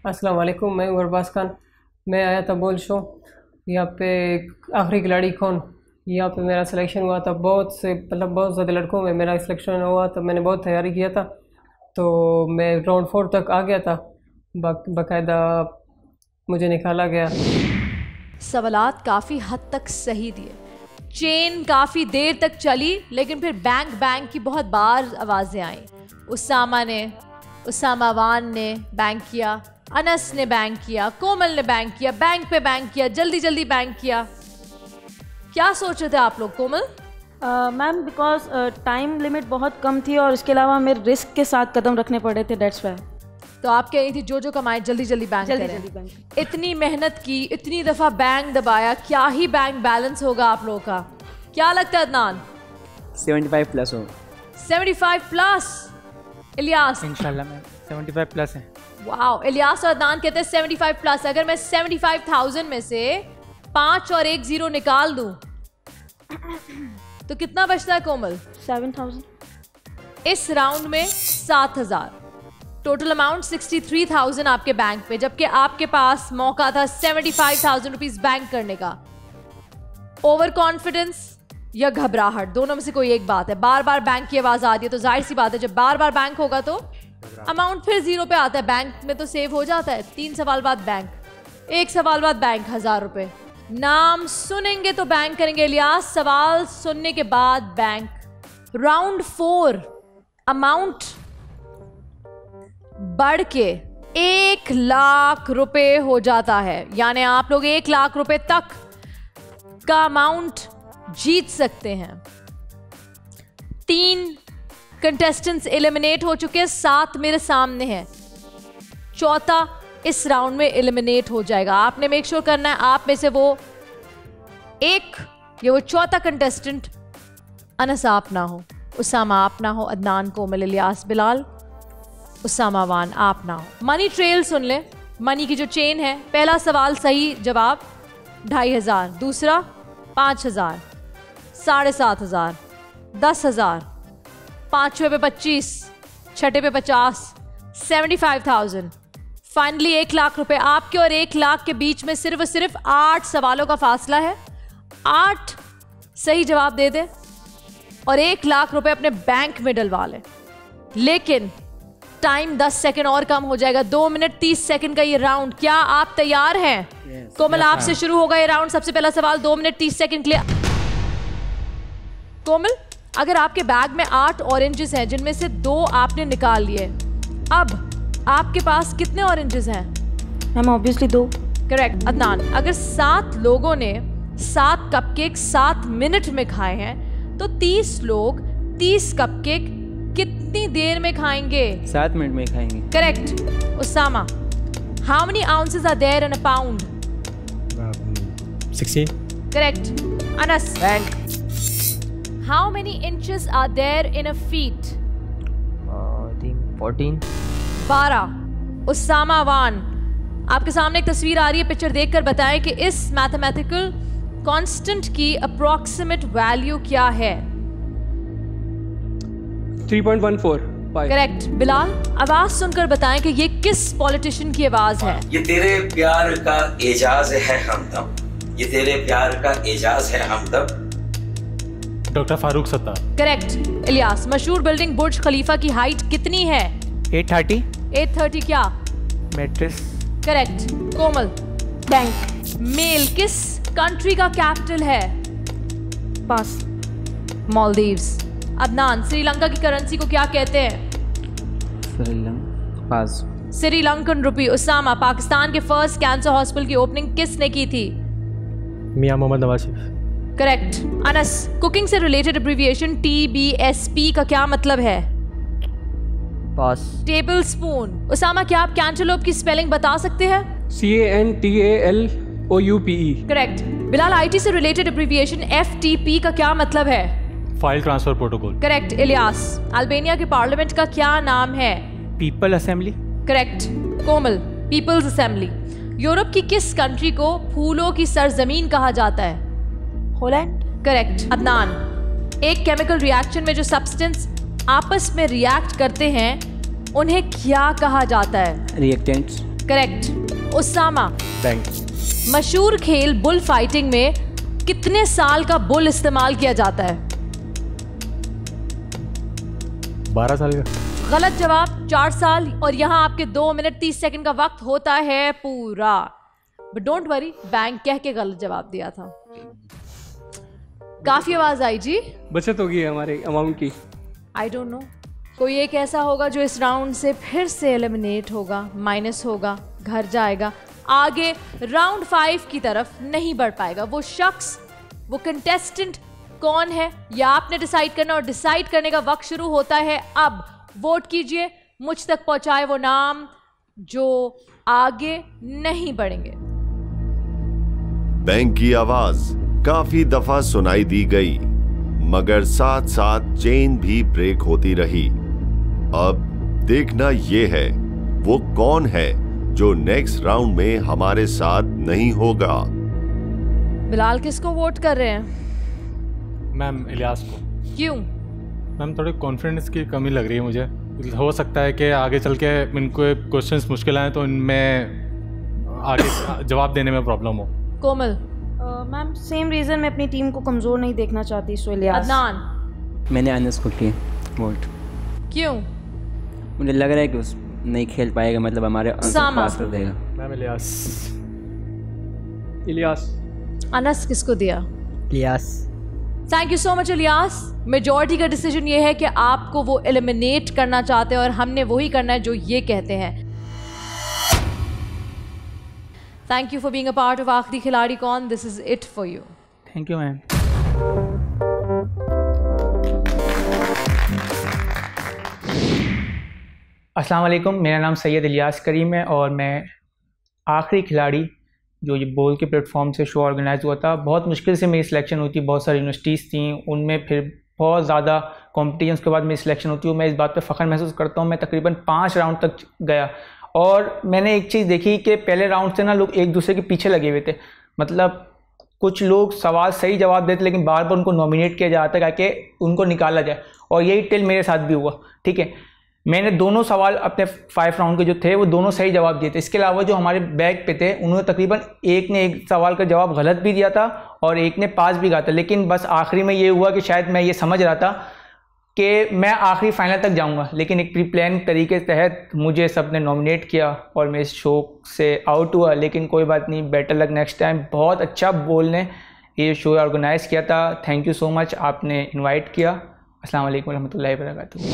अस्सलाम वालेकुम, मैं अरबाज खान। मैं आया था बोल शो, यहाँ पे आखिरी खिलाड़ी कौन, यहाँ पे मेरा सिलेक्शन हुआ था। बहुत ज़्यादा लड़कों में मेरा सिलेक्शन हुआ, तो मैंने बहुत तैयारी किया था, तो मैं राउंड 4 तक आ गया था। बाकायदा मुझे निकाला गया। सवालात काफ़ी हद तक सही दिए, चेन काफ़ी देर तक चली, लेकिन फिर बैंक की बहुत बार आवाज़ें आई। उसामा वान ने बैंक किया, अनस ने बैंक किया, कोमल ने बैंक किया, बैंक पे बैंक किया, जल्दी जल्दी बैंक किया। क्या सोच रहे थे आप लोग? कोमल? मैम, बिकॉज टाइम लिमिट बहुत कम थी और इसके अलावा मेरे रिस्क के साथ कदम रखने पड़े थे, दैट्स व्हाई। तो आप कह रही थी जो कमाए जल्दी जल्दी बैंक करें। इतनी मेहनत की, इतनी दफा बैंक दबाया, क्या ही बैंक बैलेंस होगा आप लोगों का? क्या लगता है अदनान? 75 प्लस हो। 75 प्लस। इलियास? इंशाल्लाह मैम 75 प्लस है। वाओ, इलियास और अदनान कहते हैं 75 प्लस। अगर मैं 75,000 में से 5 और 1 0 निकाल दूं तो कितना बचता है कोमल? 7,000। इस राउंड में 7,000। टोटल अमाउंट 63,000 आपके बैंक पे, जबकि आपके पास मौका था 75,000 रुपीज बैंक करने का। ओवर कॉन्फिडेंस या घबराहट, दोनों में से कोई एक बात है। बार बार बैंक की आवाज आ रही है तो जाहिर सी बात है जब बार बार बैंक होगा तो अमाउंट फिर 0 पे आता है। बैंक में तो सेव हो जाता है। 3 सवाल बाद बैंक, 1 सवाल बाद बैंक, 1000 रुपए। नाम सुनेंगे तो बैंक करेंगे इलियास, सवाल सुनने के बाद बैंक। राउंड 4 अमाउंट बढ़ के 1 लाख रुपए हो जाता है, यानी आप लोग 1 लाख रुपए तक का अमाउंट जीत सकते हैं। 3 कंटेस्टेंट्स एलिमिनेट हो चुके हैं, 7 मेरे सामने हैं, चौथा इस राउंड में एलिमिनेट हो जाएगा। आपने मेक श्योर करना है आप में से वो एक या वो चौथा कंटेस्टेंट अनस आप ना हो, उसामा आप ना हो, अदनान, कोमल, इलियास, बिलाल, उसामा वान आप ना हो। मनी ट्रेल सुन ले, मनी की जो चेन है। पहला सवाल सही जवाब 2,500, दूसरा 5,000, 7,500, 10,000, पांचवे पे 25, छठे पे 50, 75,000, फाइनली 1 लाख रुपए। आपके और 1 लाख के बीच में सिर्फ और सिर्फ 8 सवालों का फासला है। 8 सही जवाब दे दे और 1 लाख रुपए अपने बैंक में डलवा ले। लेकिन टाइम 10 सेकंड और कम हो जाएगा। 2 मिनट 30 सेकंड का ये राउंड। क्या आप तैयार हैं? कोमल आपसे शुरू होगा ये राउंड। सबसे पहला सवाल 2 मिनट 30 सेकंड के लिए। कोमल, अगर आपके बैग में 8 ऑरेंजेस हैं जिनमें से 2 आपने निकाल लिए, अब आपके पास कितने ऑरेंजेस हैं? Ma'am obviously 2। करेक्ट। अदनान, अगर 7 लोगों ने 7 कपकेक 7 मिनट में खाए हैं तो 30 लोग 30 कपकेक कितनी देर में खाएंगे? 7 मिनट में खाएंगे। Correct. Usama, how many ounces are there in a pound? 16। Correct. Anas, how many inches are there in a feet? 14। 12। Usama Wan, आपके सामने एक तस्वीर आ रही है, पिक्चर देखकर बताएं कि इस मैथमेटिकल कांस्टेंट की अप्रोक्सीमेट वैल्यू क्या है? 3.14। करेक्ट। बिलाल, आवाज सुनकर बताएं कि ये किस पॉलिटिशियन की आवाज है? ये तेरे प्यार का एजाज है हमदम, ये तेरे प्यार का एजाज है हमदम। डॉक्टर फारूक सत्तार। करेक्ट। इलियास, मशहूर बिल्डिंग बुर्ज खलीफा की हाइट कितनी है? 830। 830 क्या? Matrix. Correct. Komal, bank. Mail किस कंट्री का कैपिटल है? पास। मालदीव्स। अदनान, श्रीलंका की करेंसी को क्या कहते हैं? श्रीलंका। पास। श्रीलंकन रुपी। उसामा, पाकिस्तान के फर्स्ट कैंसर हॉस्पिटल की ओपनिंग किसने की थी? मियां मोहम्मद नवाज शरीफ। करेक्ट। अनस, कुकिंग से रिलेटेड एब्रिविएशन TBSP का क्या मतलब है? पास। Table spoon. उसामा, क्या आप कैंटरलोप की स्पेलिंग बता सकते हैं? CANTALOUPE। करेक्ट। बिलाल, IT से रिलेटेड एब्रिविएशन FTP का क्या मतलब है? File transfer protocol. Correct. Ilyas, Albania के पार्लियामेंट का क्या नाम है? People assembly. करेक्ट। कोमल, पीपल्स असेंबली। यूरोप की किस कंट्री को फूलों की सरजमीन कहा जाता है? हॉलैंड। करेक्ट। अदनान, एक केमिकल रिएक्शन में जो सब्सटेंस आपस में रिएक्ट करते हैं उन्हें क्या कहा जाता है? रिएक्टेंट्स। करेक्ट। उसामा, बैंक। मशहूर खेल बुल फाइटिंग में कितने साल का बुल इस्तेमाल किया जाता है? 12 साल का। गलत जवाब, 4 साल। और यहाँ आपके 2 मिनट 30 सेकंड का वक्त होता है पूरा। बट डोंट वरी, बैंक कह के गलत जवाब दिया था। काफी आवाज आई जी। बचत होगी हमारे अमाउंट की। आई डोंट नो, कोई एक ऐसा होगा जो इस राउंड से फिर से एलिमिनेट होगा, माइनस होगा, घर जाएगा, आगे राउंड 5 की तरफ नहीं बढ़ पाएगा। वो शख्स, वो कंटेस्टेंट कौन है या आपने डिसाइड करना, और डिसाइड करने का वक्त शुरू होता है अब। वोट कीजिए, मुझ तक पहुंचाए वो नाम जो आगे नहीं बढ़ेंगे। बैंक की आवाज काफी दफा सुनाई दी गई, मगर साथ साथ चेन भी ब्रेक होती रही। अब देखना ये है वो कौन है जो नेक्स्ट राउंड में हमारे साथ नहीं होगा। बिलाल किसको वोट कर रहे हैं? मैम इलियास को। क्यों? मैम थोड़ी कॉन्फिडेंस की कमी लग रही है मुझे। हो सकता है कि आगे चल के इनको क्वेश्चंस मुश्किल आए तो इनमें आगे जवाब देने में प्रॉब्लम हो। कोमल? मैम सेम रीज़न, मैं अपनी टीम को कमज़ोर नहीं देखना चाहती। सो इलियास। अदनान? मैंने अनस को किया वोट। क्यों? मुझे लग रहा है कि उस नहीं खेल पाएगा, मतलब हमारे पास कर देगा। मैम इलियास। इलियास। अनस किसको दिया? Ilyas. Thank you so much Ilyas. Majority का डिसीजन ये है कि आपको वो एलिमिनेट करना चाहते हैं और हमने वही करना है जो ये कहते हैं। Thank you for being a part of आखिरी खिलाड़ी कौन। This is it for you. Thank you ma'am. अस्सलाम वालेकुम, मेरा नाम सैयद इलियास करीम है और मैं आखिरी खिलाड़ी जो ये बोल के प्लेटफॉर्म से शो ऑर्गेनाइज हुआ था। बहुत मुश्किल से मेरी सिलेक्शन हुई थी, बहुत सारी यूनिवर्सिटीज़ थी, उनमें फिर बहुत ज़्यादा कॉम्पिटिशन्स के बाद मेरी सिलेक्शन होती है। मैं इस बात पे फ़ख्र महसूस करता हूँ। मैं तकरीबन 5 राउंड तक गया और मैंने एक चीज़ देखी कि पहले राउंड से ना लोग एक दूसरे के पीछे लगे हुए थे। मतलब कुछ लोग सवाल सही जवाब देते लेकिन बार बार उनको नॉमिनेट किया जाता ताकि उनको निकाला जाए, और यही टिल मेरे साथ भी हुआ। ठीक है, मैंने दोनों सवाल अपने 5 राउंड के जो थे वो दोनों सही जवाब दिए थे। इसके अलावा जो हमारे बैग पे थे उन्होंने तकरीबन एक ने एक सवाल का जवाब गलत भी दिया था और एक ने पास भी कहा था। लेकिन बस आखिरी में ये हुआ कि शायद मैं ये समझ रहा था कि मैं आखिरी फाइनल तक जाऊंगा, लेकिन एक प्री प्लान तरीके के तहत मुझे सब ने नॉमिनेट किया और मैं इस शो से आउट हुआ। लेकिन कोई बात नहीं, बेटर लक नेक्स्ट टाइम। बहुत अच्छा बोल ने ये शो ऑर्गेनाइज़ किया था। थैंक यू सो मच, आपने इन्वाइट किया। अस्सलाम वालेकुम रहमतुल्लाहि व बरकातुहू।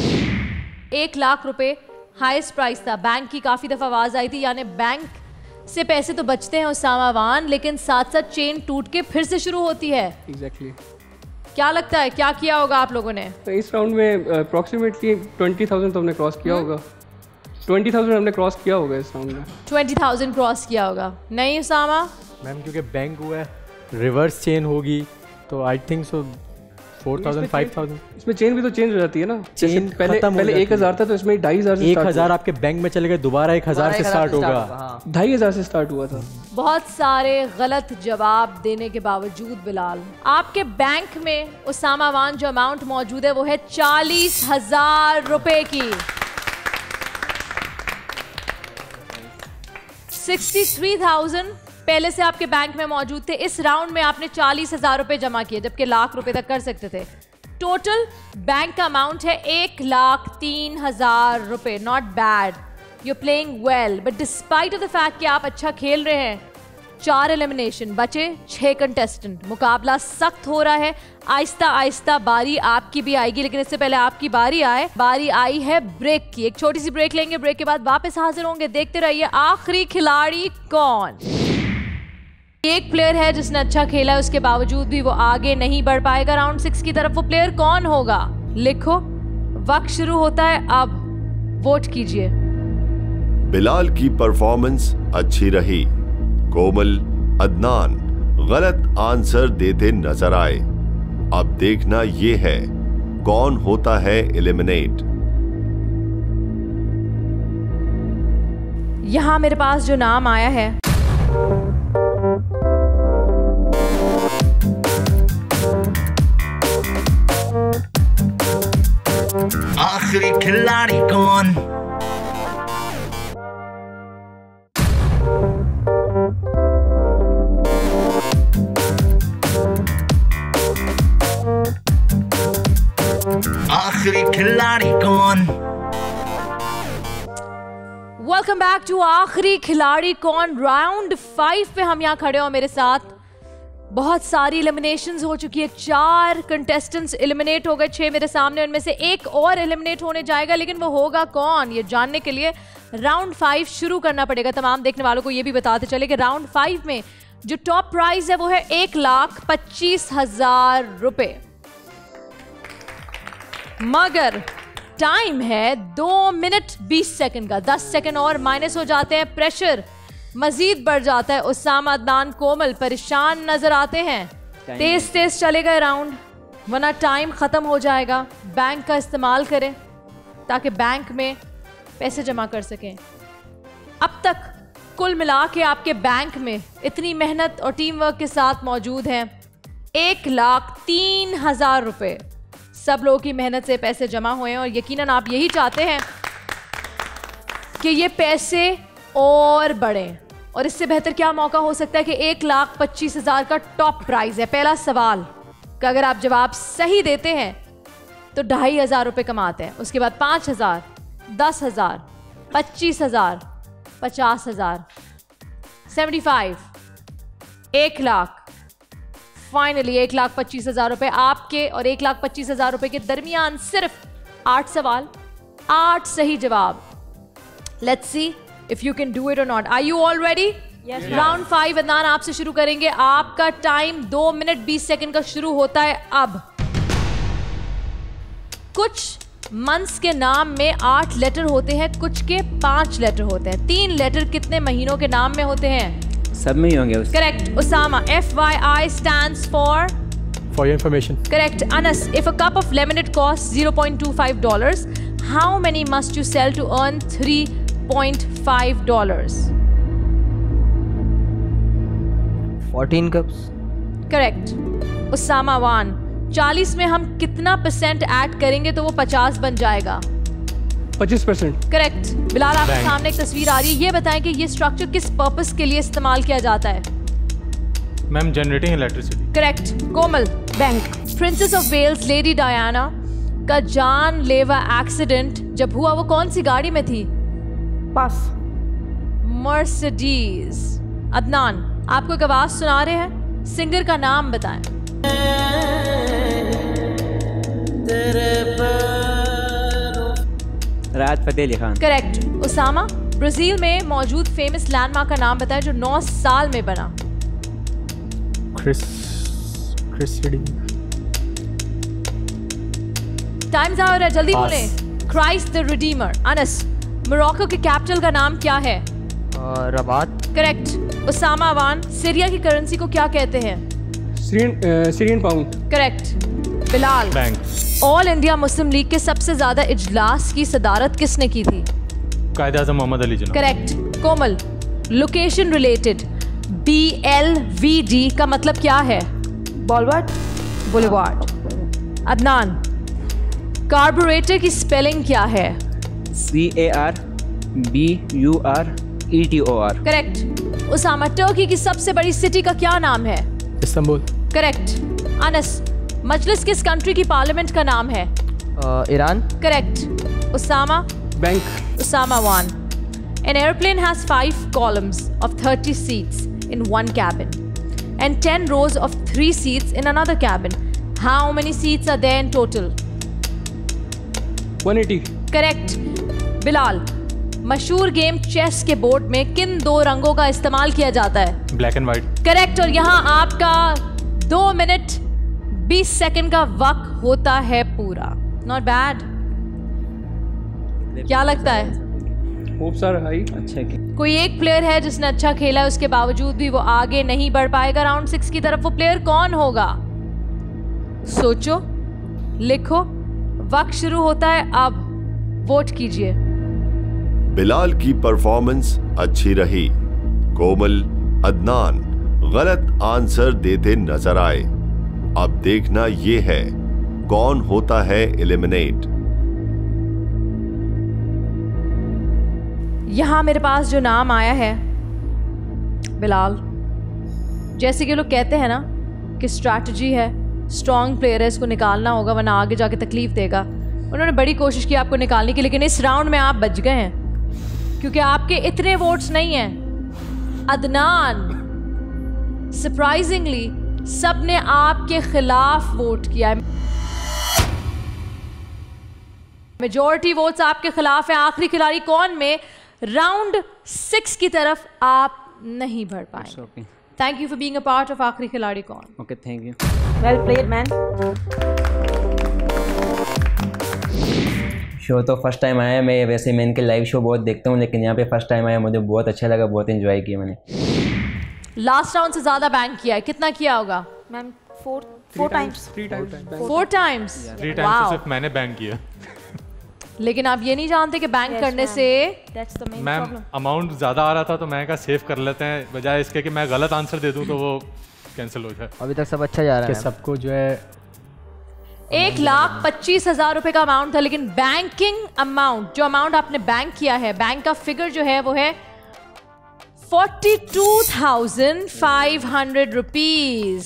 1 लाख रुपए हाईएस्ट प्राइस था। बैंक की काफ़ी दफ़ा आवाज़ आई थी, यानी बैंक से पैसे तो बचते हैं उसामा वान, लेकिन साथ साथ चेन टूट के फिर से शुरू होती है। एग्जैक्टली। क्या लगता है क्या किया होगा आप लोगों ने? तो इस राउंड में अप्रॉक्सीमेटली 20,000 तो हमने क्रॉस किया होगा। 20,000 हमने क्रॉस किया होगा इस राउंड में। 20,000 क्रॉस किया होगा। नहीं उसामा? मैम क्योंकि बैंक हुआ है, रिवर्स चेन होगी तो आई थिंक सो 4,000 5,000। इसमें चेन भी तो चेंज हो जाती है ना। चेन पहले 1,000 था तो इसमें 2,500 से 1,000 आपके बैंक में चले गए, दोबारा 1,000 से स्टार्ट होगा। 2,500 से स्टार्ट हुआ था। बहुत सारे गलत जवाब देने के बावजूद बिलाल, आपके बैंक में उसामा वान जो अमाउंट मौजूद है वो है 40,000 रुपए की। 63,000 पहले से आपके बैंक में मौजूद थे। इस राउंड में आपने 40,000 रुपए जमा किए जबकि लाख रुपए तक कर सकते थे। टोटल बैंक का अमाउंट है 1,03,000 रुपए। Not bad, you playing well, but despite of the fact कि आप अच्छा खेल रहे हैं, 4 एलिमिनेशन बचे, 6 कंटेस्टेंट, मुकाबला सख्त हो रहा है। आहिस्ता आहिस्ता बारी आपकी भी आएगी, लेकिन इससे पहले आपकी बारी आई है ब्रेक की। एक छोटी सी ब्रेक लेंगे, ब्रेक के बाद वापस हाजिर होंगे। देखते रहिए आखिरी खिलाड़ी कौन। एक प्लेयर है जिसने अच्छा खेला है, उसके बावजूद भी वो आगे नहीं बढ़ पाएगा राउंड 6 की तरफ। वो प्लेयर कौन होगा? लिखो, वक्त शुरू होता है अब, वोट कीजिए। बिलाल की परफॉर्मेंस अच्छी रही। कोमल, अदनान गलत आंसर देते नजर आए। अब देखना ये है कौन होता है एलिमिनेट। यहां मेरे पास जो नाम आया है आखिरी खिलाड़ी कौन? आखिरी खिलाड़ी कौन? वेलकम बैक टू आखिरी खिलाड़ी कौन। राउंड 5 पे हम यहाँ खड़े हो मेरे साथ। बहुत सारी एलिमिनेशंस हो चुकी है, 4 कंटेस्टेंट्स एलिमिनेट हो गए, 6 मेरे सामने, उनमें से एक और एलिमिनेट होने जाएगा, लेकिन वो होगा कौन ये जानने के लिए राउंड 5 शुरू करना पड़ेगा। तमाम देखने वालों को ये भी बताते चले कि राउंड 5 में जो टॉप प्राइज है वो है 1,25,000 रुपए। मगर टाइम है 2 मिनट 20 सेकंड का। 10 सेकंड और माइनस हो जाते हैं, प्रेशर मजीद बढ़ जाता है। उसामा, अदनान, कोमल परेशान नजर आते हैं। तेज तेज चलेगा राउंड वरना टाइम खत्म हो जाएगा। बैंक का इस्तेमाल करें ताकि बैंक में पैसे जमा कर सकें। अब तक कुल मिला के आपके बैंक में इतनी मेहनत और टीम वर्क के साथ मौजूद हैं 1,03,000 रुपए। सब लोगों की मेहनत से पैसे जमा हुए हैं और यकीनन आप यही चाहते हैं कि ये पैसे और बढ़ें। और इससे बेहतर क्या मौका हो सकता है कि 1,25,000 का टॉप प्राइज है। पहला सवाल का अगर आप जवाब सही देते हैं तो 2,500 रुपये कमाते हैं। उसके बाद 5,000, 10,000, 25,000, 50,000, 75, 1,00,000, फाइनली 1,25,000 रुपये आपके और 1,25,000 रुपये के दरमियान सिर्फ 8 सवाल, 8 सही जवाब। Let's see if you can do it or not. Are you all ready? Round 5 Adnan आपसे शुरू करेंगे। आपका टाइम 2 मिनट 20 सेकंड का शुरू होता है अब। कुछ मंथ्स के नाम में 8 लेटर होते हैं, कुछ के 5 लेटर होते हैं। 3 लेटर कितने महीनों के नाम में होते हैं? सब में ही होंगे। Correct. Usama, FYI stands for your information. Correct. Anas, if a cup of lemonade costs $0.25, how many must you sell to earn $3.5? 14 cups. Correct. Usama 1, 40 में हम कितना % ऐड करेंगे तो वो 50 बन जाएगा? 25%। करेक्ट। बिलाल, आपके सामने एक तस्वीर आ रही है, ये बताएं कि ये स्ट्रक्चर किस पर्पस के लिए इस्तेमाल किया जाता है? Ma'am, generating electricity. Correct. Komal, bank. Princess of Wales lady Diana का जानलेवा एक्सीडेंट जब हुआ वो कौन सी गाड़ी में थी? पास। मर्सिडीज। अदनान, आपको एक आवाज सुना रहे हैं, सिंगर का नाम बताएं। राहत फतेह अली खान। करेक्ट। उसामा, ब्राजील में मौजूद फेमस लैंडमार्क का नाम बताएं जो 9 साल में बना। Chris city. टाइम जा रहा है, जल्दी बोलें। Christ the Redeemer. Anas, Morocco के कैपिटल का नाम क्या है? रबात। करेक्ट। उसामा 1, सीरिया की करेंसी को क्या कहते हैं? Syrian pound. Correct. Bilal, bank. All India Muslim league के सबसे ज्यादा इजलास की सदारत किसने की थी? कायद-ए-आज़म मोहम्मद अली जिन्ना। करेक्ट। कोमल, लोकेशन रिलेटेड BLVD का मतलब क्या है? बुलेवार्ड। अदनान, कार्बोरेटर की स्पेलिंग क्या है? CARBURETOR। करेक्ट। उसामा, टर्की की सबसे बड़ी सिटी का क्या नाम है? इस्तांबुल। करेक्ट। अनस, मजलिस किस कंट्री की पार्लियामेंट का नाम है? Iran. Correct. Usama, bank. Usama 1, an airplane has 5 columns of 30 seats in one cabin and 10 rows of 3 seats in another cabin. How many seats are there in total? 180। Correct. Bilal, मशहूर game chess के board में किन 2 रंगों का इस्तेमाल किया जाता है? Black and white. करेक्ट। और यहाँ आपका 2 मिनट 20 सेकंड का वक्त होता है पूरा। Not bad. क्या लगता है? Hope sir high. अच्छा। कोई एक प्लेयर है जिसने अच्छा खेला है, उसके बावजूद भी वो आगे नहीं बढ़ पाएगा राउंड 6 की तरफ। वो प्लेयर कौन होगा? सोचो, लिखो, वक्त शुरू होता है अब। वोट कीजिए। बिलाल की परफॉर्मेंस अच्छी रही। कोमल, अदनान गलत आंसर देते नजर आए। अब देखना ये है कौन होता है एलिमिनेट। यहां मेरे पास जो नाम आया है बिलाल, जैसे कि लोग कहते हैं ना कि स्ट्रैटेजी है, स्ट्रॉन्ग प्लेयर है, इसको निकालना होगा वरना आगे जाके तकलीफ देगा। उन्होंने बड़ी कोशिश की आपको निकालने की, लेकिन इस राउंड में आप बच गए हैं क्योंकि आपके इतने वोट्स नहीं हैं। अदनान, सरप्राइजिंगली सबने आपके खिलाफ वोट किया है। मेजॉरिटी वोट्स आपके खिलाफ है। आखिरी खिलाड़ी कौन में राउंड 6 की तरफ आप नहीं बढ़ पाए। Thank you for being a part of आखिरी खिलाड़ी कौन। Okay, thank you. Well played man. Show तो फर्स्ट टाइम आया। मैं वैसे मैं इनके लाइव शो बहुत देखता हूँ, लेकिन यहाँ पे फर्स्ट टाइम आया, मुझे बहुत अच्छा लगा, बहुत एंजॉय किया मैंने। लास्ट राउंड से ज्यादा बैंक किया है, कितना किया होगा? Ma'am 4 times. 4 टाइम्स। 3 टाइम्स तो सिर्फ मैंने बैंक किया। लेकिन आप ये नहीं जानते कि बैंक करने से मैम अमाउंट ज़्यादा आ रहा था तो मैं कहा सेव कर लेते हैं, बजाय इसके कि मैं गलत आंसर दे दूं तो वो कैंसिल हो जाए। अभी तक सब अच्छा जा रहा है। सबको जो है 1,25,000 रुपए का अमाउंट था, लेकिन बैंकिंग अमाउंट, जो अमाउंट आपने बैंक किया है, बैंक का फिगर जो है वो है 42,500 रुपीज।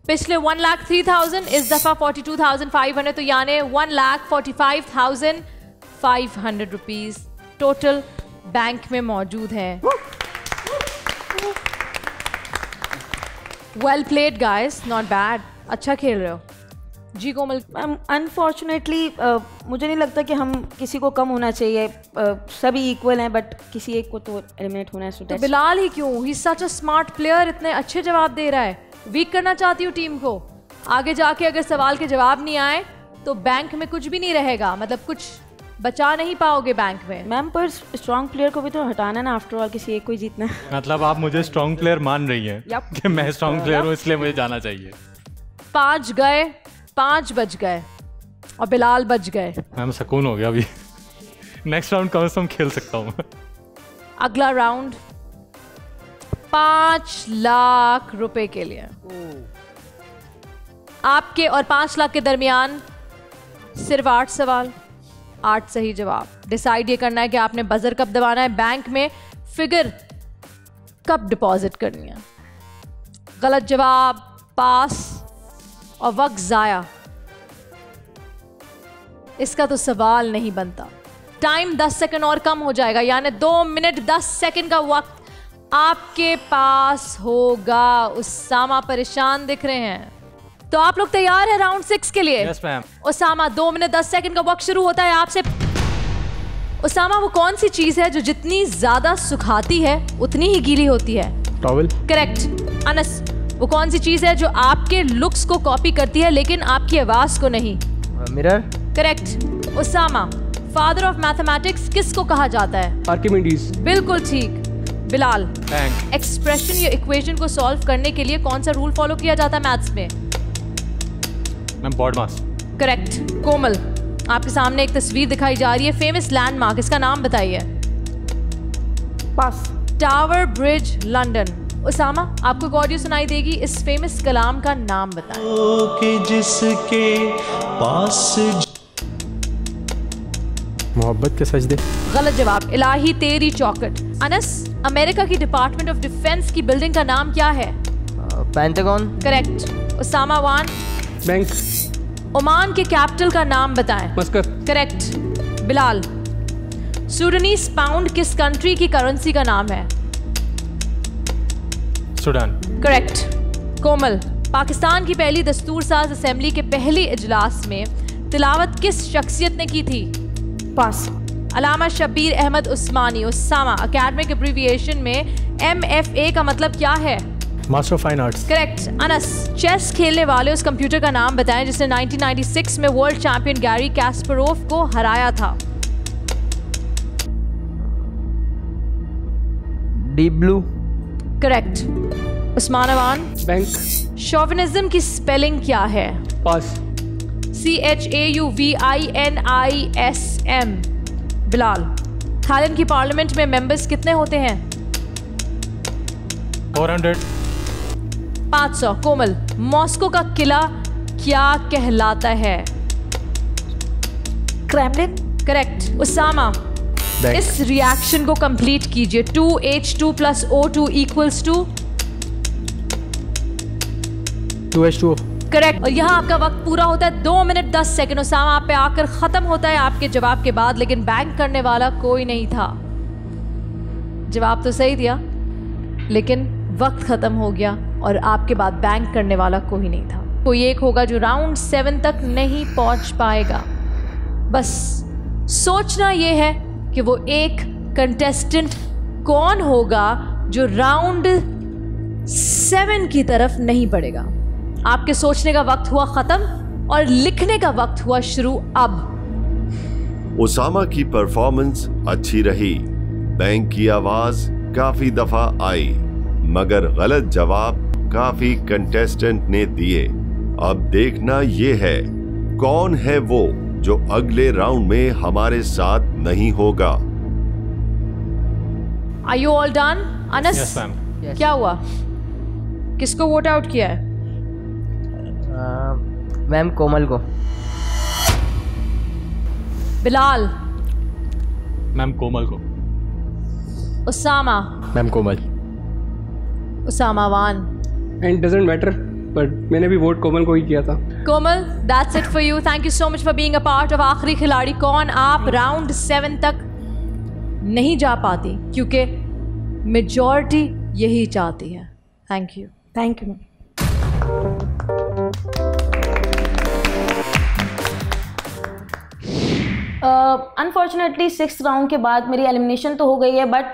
पिछले 1,03,000, इस दफा 42,500, तो यानी 1,45,500 रुपीज टोटल बैंक में मौजूद है। Well played guys, not bad, अच्छा खेल रहे हो। जी कोमल। अनफॉर्चुनेटली मुझे नहीं लगता कि हम किसी को कम होना चाहिए, सभी इक्वल हैं, बट किसी एक को तो एलिमिनेट होना है। तो बिलाल ही क्यों? ही सच अ स्मार्ट प्लेयर, इतने अच्छे जवाब दे रहा है। वीक करना चाहती हूँ टीम को, आगे जाके अगर सवाल के जवाब नहीं आए तो बैंक में कुछ भी नहीं रहेगा, मतलब कुछ बचा नहीं पाओगे बैंक में। मैम पर स्ट्रॉन्ग प्लेयर को भी तो हटाना ना, आफ्टर ऑल किसी एक को ही जीतना है। मतलब आप मुझे स्ट्रॉन्ग प्लेयर मान रही हैं कि मैं स्ट्रॉन्ग प्लेयर हूँ, इसलिए मुझे जाना चाहिए। 5 गए, 5 बच गए और बिलाल बच गए। मैम सुकून हो गया अभी। नेक्स्ट राउंड कम से कम खेल सकता हूँ। अगला राउंड 5 लाख रुपए के लिए आपके और 5 लाख के दरमियान सिर्फ 8 सवाल, 8 सही जवाब। डिसाइड ये करना है कि आपने बजर कब दबाना है, बैंक में फिगर कब डिपॉजिट करनी है। गलत जवाब, पास और वक्त जाया, इसका तो सवाल नहीं बनता। टाइम 10 सेकंड और कम हो जाएगा, यानी 2 मिनट 10 सेकंड का वक्त आपके पास होगा। उसामा परेशान दिख रहे हैं, तो आप लोग तैयार हैं राउंड 6 के लिए? Yes ma'am. Usama 2 minute 10 second का वक्त शुरू होता है आपसे। उसामा, वो कौन सी चीज है जो जितनी ज्यादा सुखाती है उतनी ही गीली होती है? टॉवल। करेक्ट। अनस, वो कौन सी चीज है जो आपके लुक्स को कॉपी करती है लेकिन आपकी आवाज को नहीं? Mirror. Correct. Usama, father of mathematics किसको कहा जाता है? आर्किमिडीज। बिल्कुल ठीक। बिलाल, बैंक। एक्सप्रेशन या इक्वेशन को सॉल्व करने के लिए कौन सा रूल फॉलो किया जाता है मैथ्स में? मैम बॉड मास। करेक्ट। कोमल, आपके सामने एक तस्वीर दिखाई जा रही है, फेमस लैंडमार्क, इसका नाम बताइए। Pass. Tower bridge, London. Usama, आपको एक ऑडियो सुनाई देगी, इस फेमस कलाम का नाम बताएं। कि जिसके पास मोहब्बत के सजदे। गलत जवाब, इलाही तेरी चौखट। अनस, अमेरिका की डिपार्टमेंट ऑफ डिफेंस की बिल्डिंग का नाम क्या है? Pentagon. Correct. Usama Wan. Bank. Oman के कैपिटल का नाम बताएं। मस्कत। करेक्ट। बिलाल, सूडानीज पाउंड किस कंट्री की करेंसी का नाम है? सूडान। करेक्ट। कोमल, पाकिस्तान की पहली दस्तूर साज असेंबली के पहली इजलास में तिलावत किस शख्सियत ने की थी? Pass. Allama Shabbir Ahmad Usmani. Usama, academic abbreviation में MFA का मतलब क्या है? Master of fine arts. Correct. Anas, chess खेलने वाले उस कंप्यूटर का नाम बताएं जिसने 1996 में वर्ल्ड चैंपियन गैरी कैस्परोव को हराया था? Deep blue. Correct. Usmanwan. Bank. Chauvinism की स्पेलिंग क्या है? पास। CHAUVINISM। बिलाल, थाईलैंड की पार्लियामेंट में मेंबर्स कितने होते हैं? 400। 500। कोमल, मॉस्को का किला क्या कहलाता है? क्रेमलिन। करेक्ट। उसामा, इस रिएक्शन को कंप्लीट कीजिए। 2H2 + O2 = 2H2O। करेक्ट। और यहाँ आपका वक्त पूरा होता है 2 मिनट 10 सेकंड। उसामा, आप पे आकर खत्म होता है आपके जवाब के बाद, लेकिन बैंक करने वाला कोई नहीं था। जवाब तो सही दिया लेकिन वक्त खत्म हो गया और आपके बाद बैंक करने वाला कोई नहीं था। कोई एक होगा जो राउंड 7 तक नहीं पहुंच पाएगा। बस सोचना यह है कि वो एक कंटेस्टेंट कौन होगा जो राउंड 7 की तरफ नहीं बढ़ेगा। आपके सोचने का वक्त हुआ खत्म और लिखने का वक्त हुआ शुरू। अब उसामा की परफॉर्मेंस अच्छी रही। बैंक की आवाज काफी दफा आई, मगर गलत जवाब काफी कंटेस्टेंट ने दिए। अब देखना ये है कौन है वो जो अगले राउंड में हमारे साथ नहीं होगा। Are you all done? Anas, Yes, ma'am. क्या हुआ? किसको वोट आउट किया है? मैम कोमल को। बिलाल। मैम कोमल को। Usama. Ma'am Komal. Usama one. And doesn't matter, but मैंने भी वोट कोमल को ही किया था। कोमल, that's it for you. Thank you so much for being a part of आखिरी खिलाड़ी कौन। आप राउंड 7 तक नहीं जा पाती क्योंकि मेजॉरिटी यही चाहती है। Thank you. Thank you. Unfortunately 6th round के बाद मेरी एलिमिनेशन तो हो गई है, बट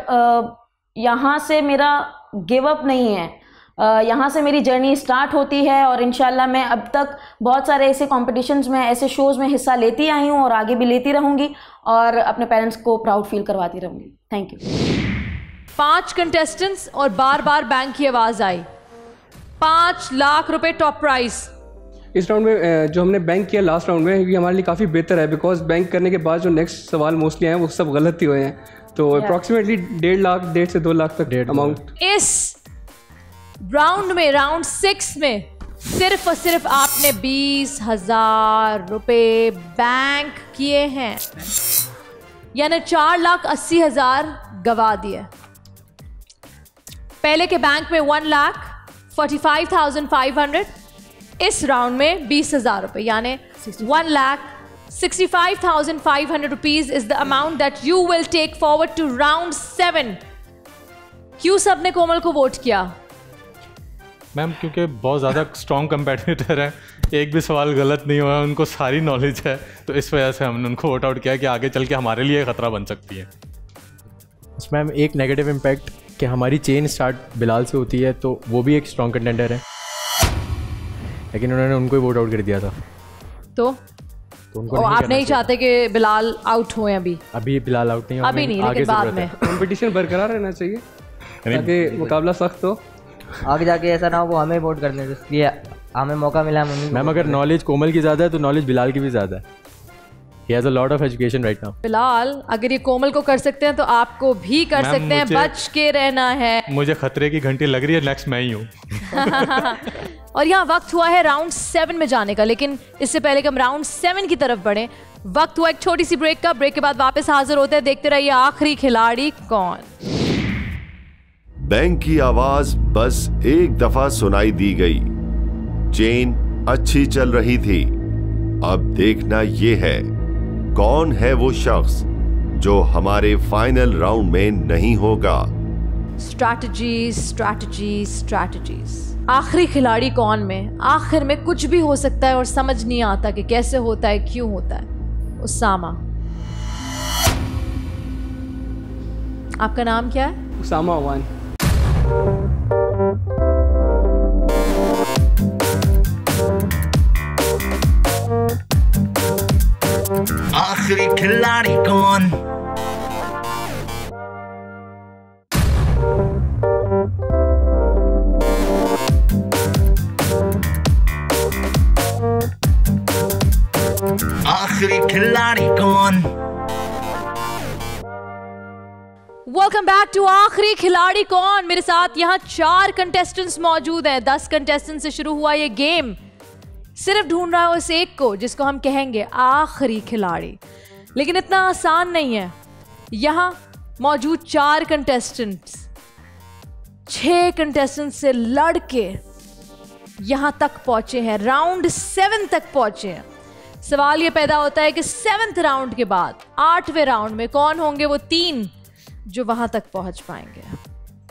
यहाँ से मेरा गिव अप नहीं है। यहाँ से मेरी जर्नी स्टार्ट होती है और इंशाल्लाह मैं अब तक बहुत सारे ऐसे कॉम्पिटिशन्स में, ऐसे शोज़ में हिस्सा लेती आई हूँ और आगे भी लेती रहूँगी और अपने पेरेंट्स को प्राउड फील करवाती रहूँगी। Thank you. 5 कंटेस्टेंट्स और बार बार बैंक की आवाज़ आई। 5 लाख रुपए टॉप प्राइस। इस राउंड में जो हमने बैंक किया लास्ट राउंड में, ये हमारे लिए काफ़ी बेहतर है, बिकॉज बैंक करने के बाद जो नेक्स्ट सवाल मोस्टली आए वो सब गलत ही हुए हैं। तो अप्रॉक्सीमेटली 1.5 लाख, 1.5 से 2 लाख तक अमाउंट। इस राउंड में, राउंड 6 में सिर्फ और सिर्फ आपने 20,000 रुपए बैंक किए हैं, यानी 4,80,000 गवा दिए। पहले के बैंक में 1,45,500, इस राउंड में 20,000 रुपए, यानी 1,65,500 rupees is the amount that you will take forward to round 7। क्यों सबने कोमल को वोट किया? मैम क्योंकि बहुत ज़्यादा स्ट्रॉन्ग कंपेटिटर है, एक भी सवाल गलत नहीं हुआ, उनको सारी नॉलेज है, तो इस वजह से हमने उनको वोट आउट किया कि आगे चल के हमारे लिए खतरा बन सकती है। मैम एक नेगेटिव इम्पैक्ट कि हमारी चेन स्टार्ट बिलाल से होती है, तो वो भी एक स्ट्रॉन्ग कंटेंडर है, लेकिन उन्होंने उनको ही वोट आउट कर दिया था। तो उनको आप नहीं चाहते कि बिलाल आउट हुए? अभी बिलाल आउट नहीं, अभी नहीं, लेकिन बाद में कंपटीशन बरकरार रहना चाहिए ताकि मुकाबला सख्त हो। आगे जाके ऐसा ना हो वो हमें वोट कर दें, इसलिए हमें मौका मिला। मैम अगर नॉलेज कोमल की ज़्यादा है तो नॉलेज बिलाल की भी ज़्यादा है। He has a lot of education right now. Bilal, अगर ये कोमल को कर सकते हैं तो आपको भी कर सकते हैं, बच के रहना है। मुझे खतरे की घंटी लग रही है, नेक्स्ट मैं ही हूँ। और यहाँ वक्त हुआ है राउंड 7 में जाने का, लेकिन इससे पहले कि हम राउंड 7 की तरफ बढ़े, वक्त हुआ एक छोटी सी ब्रेक का। ब्रेक के बाद वापस हाजिर होते हैं, देखते रहिए आखिरी खिलाड़ी कौन। बैंक की आवाज बस एक दफा सुनाई दी गई। चेन अच्छी चल रही थी। अब देखना ये है कौन है वो शख्स जो हमारे फाइनल राउंड में नहीं होगा। Strategies, strategies, strategies. आखिरी खिलाड़ी कौन में आखिर में कुछ भी हो सकता है और समझ नहीं आता कि कैसे होता है, क्यों होता है। उसामा, आपका नाम क्या है? उसामा वान। आखिरी खिलाड़ी कौन? आखिरी खिलाड़ी कौन? वेलकम बैक टू आखिरी खिलाड़ी कौन। मेरे साथ यहाँ 4 कंटेस्टेंट्स मौजूद हैं। 10 कंटेस्टेंट से शुरू हुआ ये गेम। सिर्फ ढूंढ रहा है उस एक को जिसको हम कहेंगे आखिरी खिलाड़ी, लेकिन इतना आसान नहीं है। यहाँ मौजूद 4 कंटेस्टेंट्स 6 कंटेस्टेंट से लड़के यहाँ तक पहुंचे हैं, राउंड 7 तक पहुंचे हैं। सवाल ये पैदा होता है कि 7th राउंड के बाद 8वें राउंड में कौन होंगे वो 3 जो वहां तक पहुंच पाएंगे,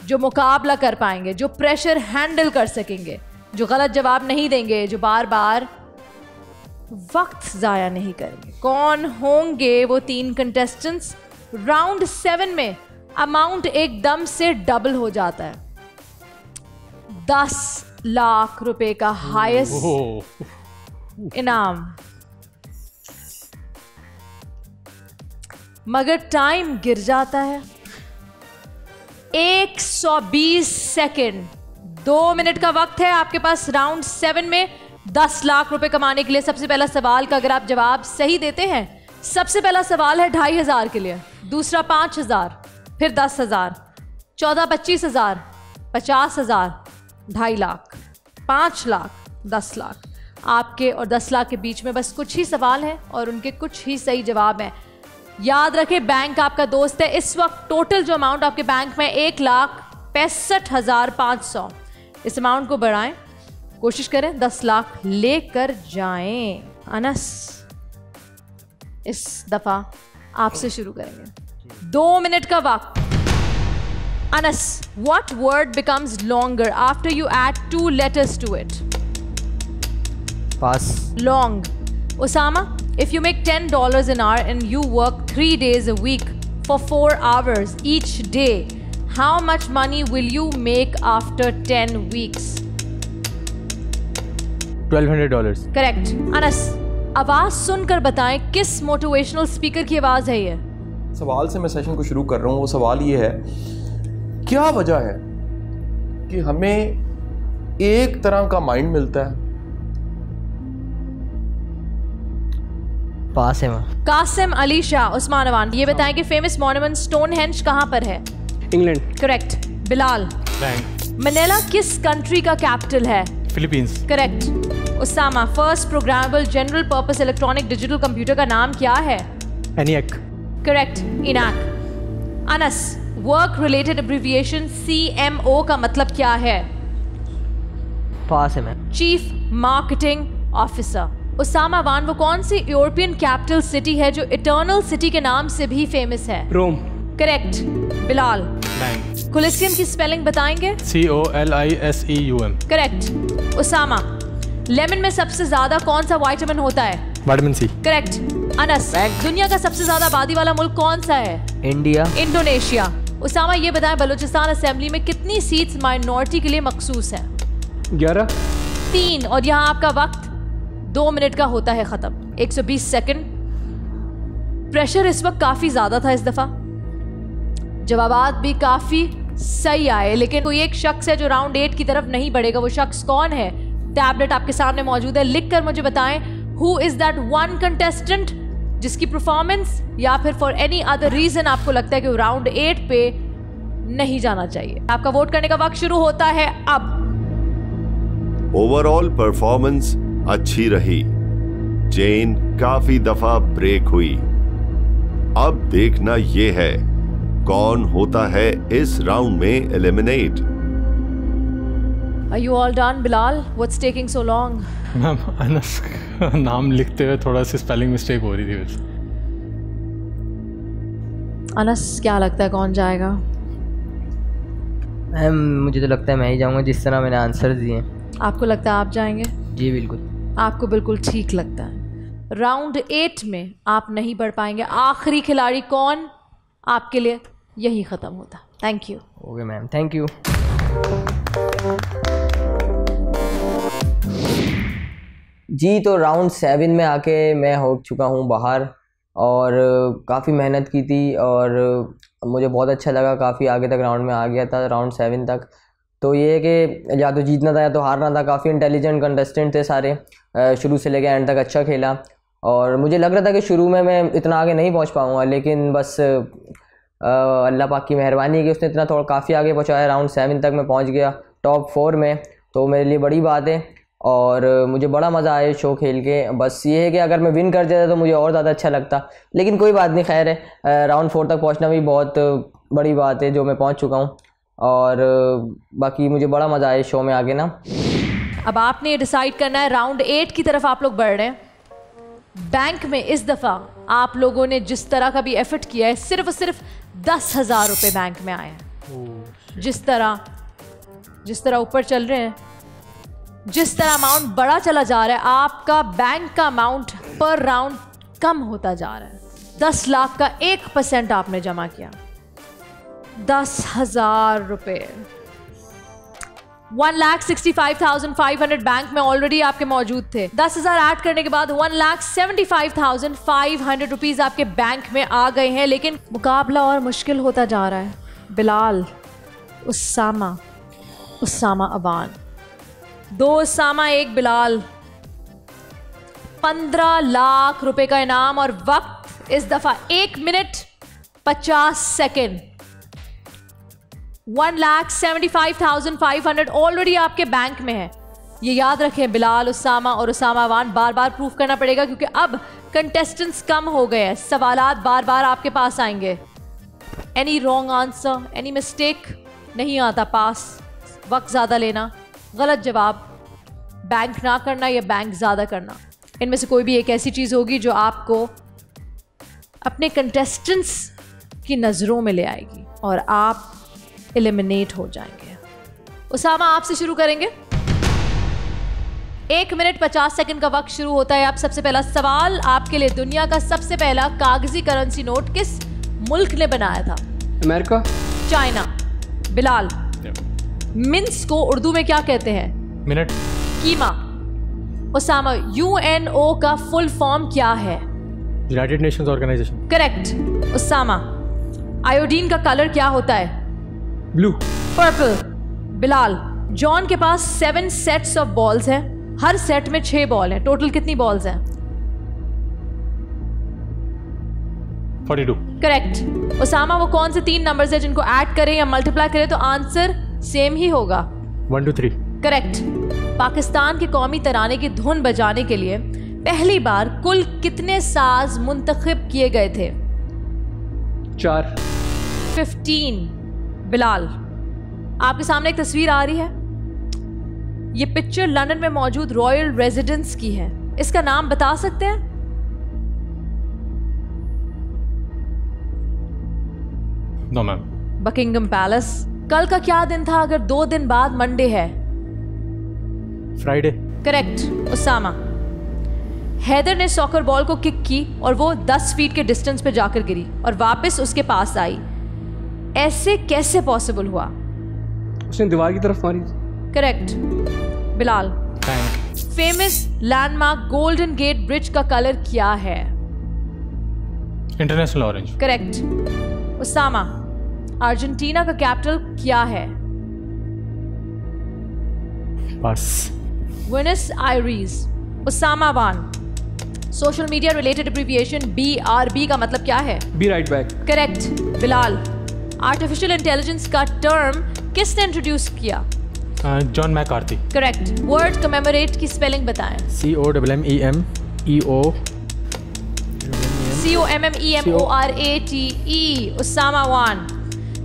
जो मुकाबला कर पाएंगे, जो प्रेशर हैंडल कर सकेंगे, जो गलत जवाब नहीं देंगे, जो बार बार वक्त जाया नहीं करेंगे। कौन होंगे वो 3 कंटेस्टेंट्स? राउंड 7 में अमाउंट एकदम से डबल हो जाता है। 10 लाख रुपए का हाईएस्ट इनाम। मगर टाइम गिर जाता है। 120 सेकेंड, 2 मिनट का वक्त है आपके पास राउंड 7 में 10 लाख रुपए कमाने के लिए। सबसे पहला सवाल का अगर आप जवाब सही देते हैं, सबसे पहला सवाल है 2500 के लिए, दूसरा 5000, फिर 10,000, 14 25,000, 50,000, 2.5 लाख, 5 लाख, 10 लाख। आपके और 10 लाख के बीच में बस कुछ ही सवाल हैं और उनके कुछ ही सही जवाब हैं। याद रखें, बैंक आपका दोस्त है। इस वक्त टोटल जो अमाउंट आपके बैंक में 1,65,500। इस अमाउंट को बढ़ाएं, कोशिश करें 10 लाख लेकर जाएं। अनस, इस दफा आपसे शुरू करेंगे। 2 मिनट का वक्त। Anas, what word becomes longer after you add 2 letters to it? Pass. Long. Osama, if you make $10 an hour and you work 3 days a week for 4 hours each day, how much money will you make after 10 weeks? $1,200. Correct. Anas, आवाज सुनकर बताएं किस motivational speaker की आवाज है ये? सवाल से मैं सेशन को शुरू कर रहा हूँ। वो सवाल ये है, क्या वजह है कि हमें एक तरह का माइंड मिलता है? पास है वहाँ। कासिम अली शाह उस्मानवान, ये बताएं कि फेमस मॉन्यूमेंट स्टोनहेंज कहाँ पर है? इंग्लैंड। करेक्ट। बिलाल, मनीला किस कंट्री का कैपिटल है? Philippines. Correct. Usama, first programmable general purpose electronic digital computer का नाम क्या है? ENIAC। Correct, ENIAC. Anas, work related abbreviation CMO का मतलब क्या है? पास है ma'am. Chief marketing officer. Usama Wan, वो कौन सी यूरोपियन कैपिटल सिटी है जो इटर्नल सिटी के नाम से भी फेमस है? रोम। करेक्ट। बिलाल, कोलिसियम की स्पेलिंग बताएंगे? COLISEUM। करेक्ट। उसामा, लेमन में सबसे ज्यादा कौन सा विटामिन होता है? Vitamin C। करेक्ट। अनस, दुनिया का सबसे ज्यादा आबादी वाला मुल्क कौन सा है? इंडिया। इंडोनेशिया। उसामा, ये बताएं बलूचिस्तान असेंबली में कितनी सीट्स माइनॉरिटी के लिए मखसूस है? 11। 3। और यहाँ आपका वक्त 2 मिनट का होता है खत्म। 120 सेकंड। प्रेशर इस वक्त काफी ज्यादा था इस दफा, जवाबात भी काफी सही आए, लेकिन कोई एक शख्स है जो राउंड 8 की तरफ नहीं बढ़ेगा। वो शख्स कौन है? टैबलेट आपके सामने मौजूद है, लिख कर मुझे बताएं who is that one contestant जिसकी परफॉर्मेंस या फिर फॉर एनी अदर रीजन आपको लगता है कि राउंड 8 पे नहीं जाना चाहिए। आपका वोट करने का वक्त शुरू होता है अब। ओवरऑल परफॉर्मेंस अच्छी रही, जेन काफी दफा ब्रेक हुई। अब देखना यह है कौन होता है इस राउंड में eliminate. Are you all done, Bilal? What's taking so long? Ma'am, Anas का नाम लिखते हुए थोड़ा सी स्पेलिंग मिस्टेक हो रही थी वैसे। अनस, क्या लगता है कौन जाएगा? मैम, मुझे तो लगता है मैं ही जाऊंगा, जिस तरह मैंने आंसर दिए। आपको लगता है आप जाएंगे? जी बिल्कुल। आपको बिल्कुल ठीक लगता है। राउंड 8 में आप नहीं बढ़ पाएंगे। आखिरी खिलाड़ी कौन आपके लिए यही ख़त्म होता। Thank you. Okay ma'am, thank you. जी, तो राउंड 7 में आके मैं हो चुका हूँ बाहर और काफ़ी मेहनत की थी और मुझे बहुत अच्छा लगा, काफ़ी आगे तक राउंड में आ गया था, राउंड 7 तक। तो ये है कि या तो जीतना था या तो हारना था। काफ़ी इंटेलिजेंट कंटेस्टेंट थे सारे, शुरू से लेकर एंड तक अच्छा खेला और मुझे लग रहा था कि शुरू में मैं इतना आगे नहीं पहुंच पाऊंगा, लेकिन बस अल्लाह पाक की मेहरबानी है कि उसने इतना थोड़ा काफ़ी आगे पहुंचाया। राउंड 7 तक मैं पहुंच गया, टॉप 4 में, तो मेरे लिए बड़ी बात है और मुझे बड़ा मज़ा आया शो खेल के। बस ये है कि अगर मैं विन कर जाता तो मुझे और ज़्यादा अच्छा लगता, लेकिन कोई बात नहीं, खैर है। राउंड 4 तक पहुँचना भी बहुत बड़ी बात है जो मैं पहुँच चुका हूँ और बाकी मुझे बड़ा मज़ा आया शो में आगे ना। अब आपने डिसाइड करना है, राउंड 8 की तरफ आप लोग बढ़ रहे हैं। बैंक में इस दफ़ा आप लोगों ने जिस तरह का भी एफर्ट किया है, सिर्फ और सिर्फ 10,000 रुपये बैंक में आए हैं। जिस तरह ऊपर चल रहे हैं, जिस तरह अमाउंट बड़ा चला जा रहा है, आपका बैंक का अमाउंट पर राउंड कम होता जा रहा है। 10 लाख का 1% आपने जमा किया, 10,000 रुपये। 1,65,500 बैंक में ऑलरेडी आपके मौजूद थे। 10,000 ऐड करने के बाद 1,75,500 रुपीज आपके बैंक में आ गए हैं, लेकिन मुकाबला और मुश्किल होता जा रहा है। बिलाल, उसामा अवान, 2 उसामा 1 बिलाल, 15 लाख रुपए का इनाम और वक्त इस दफा 1 मिनट 50 सेकेंड। 1,75,500 ऑलरेडी आपके बैंक में है। ये याद रखें, बिलाल, उसामा और उसामा अवान बार बार प्रूफ करना पड़ेगा क्योंकि अब कंटेस्टेंट्स कम हो गए हैं, सवालात बार बार आपके पास आएंगे। Any wrong answer, any mistake नहीं आता पास। वक्त ज़्यादा लेना, गलत जवाब, बैंक ना करना या बैंक ज़्यादा करना, इनमें से कोई भी एक ऐसी चीज़ होगी जो आपको अपने कंटेस्टेंट्स की नज़रों में ले आएगी और आप एलिमिनेट हो जाएंगे। उसामा, आपसे शुरू करेंगे। 1 मिनट 50 सेकंड का वक्त शुरू होता है। आप सबसे पहला सवाल आपके लिए, दुनिया का सबसे पहला कागजी करेंसी नोट किस मुल्क ने बनाया था? अमेरिका। चाइना। बिलाल, मिन्स को उर्दू में क्या कहते हैं? मिनट। कीमा। उसामा, UNO का फुल फॉर्म क्या है? United Nations Organisation. Correct. Usama, iodine का कलर क्या होता है? ब्लू। पर्पल। बिलाल, जॉन के पास 7 सेट्स ऑफ बॉल्स हैं, हर सेट में 6 बॉल हैं, टोटल कितनी बॉल्स हैं? 42। करेक्ट। उसामा, वो कौन से 3 नंबर्स हैं जिनको ऐड करें या मल्टीप्लाई करें तो आंसर सेम ही होगा? 1 2 3। करेक्ट। पाकिस्तान के कौमी तराने की धुन बजाने के लिए पहली बार कुल कितने साज मुंतखब किए गए थे? 4। 15। बिलाल, आपके सामने एक तस्वीर आ रही है। ये पिक्चर लंदन में मौजूद रॉयल रेजिडेंस की है। इसका नाम बता सकते हैं? No ma'am. Buckingham Palace. कल का क्या दिन था अगर 2 दिन बाद मंडे है? फ्राइडे। करेक्ट। उसामा, हैदर ने सॉकर बॉल को किक की और वो 10 फीट के डिस्टेंस पे जाकर गिरी और वापस उसके पास आई, ऐसे कैसे पॉसिबल हुआ? उसने दीवार की तरफ मारी। Correct. Bilal, famous landmark golden gate bridge का कलर क्या है? International orange. Correct. Usama, Argentina का कैपिटल क्या है? Pass. Buenos Aires. Usama Wan, social media related abbreviation BRB का मतलब क्या है? Be right back. Correct. Bilal, artificial intelligence का टर्म किसने इंट्रोड्यूस किया? John McCarthy. Correct. Word commemorate की स्पेलिंग बताएं। COMMEMORATE। उसामा वान,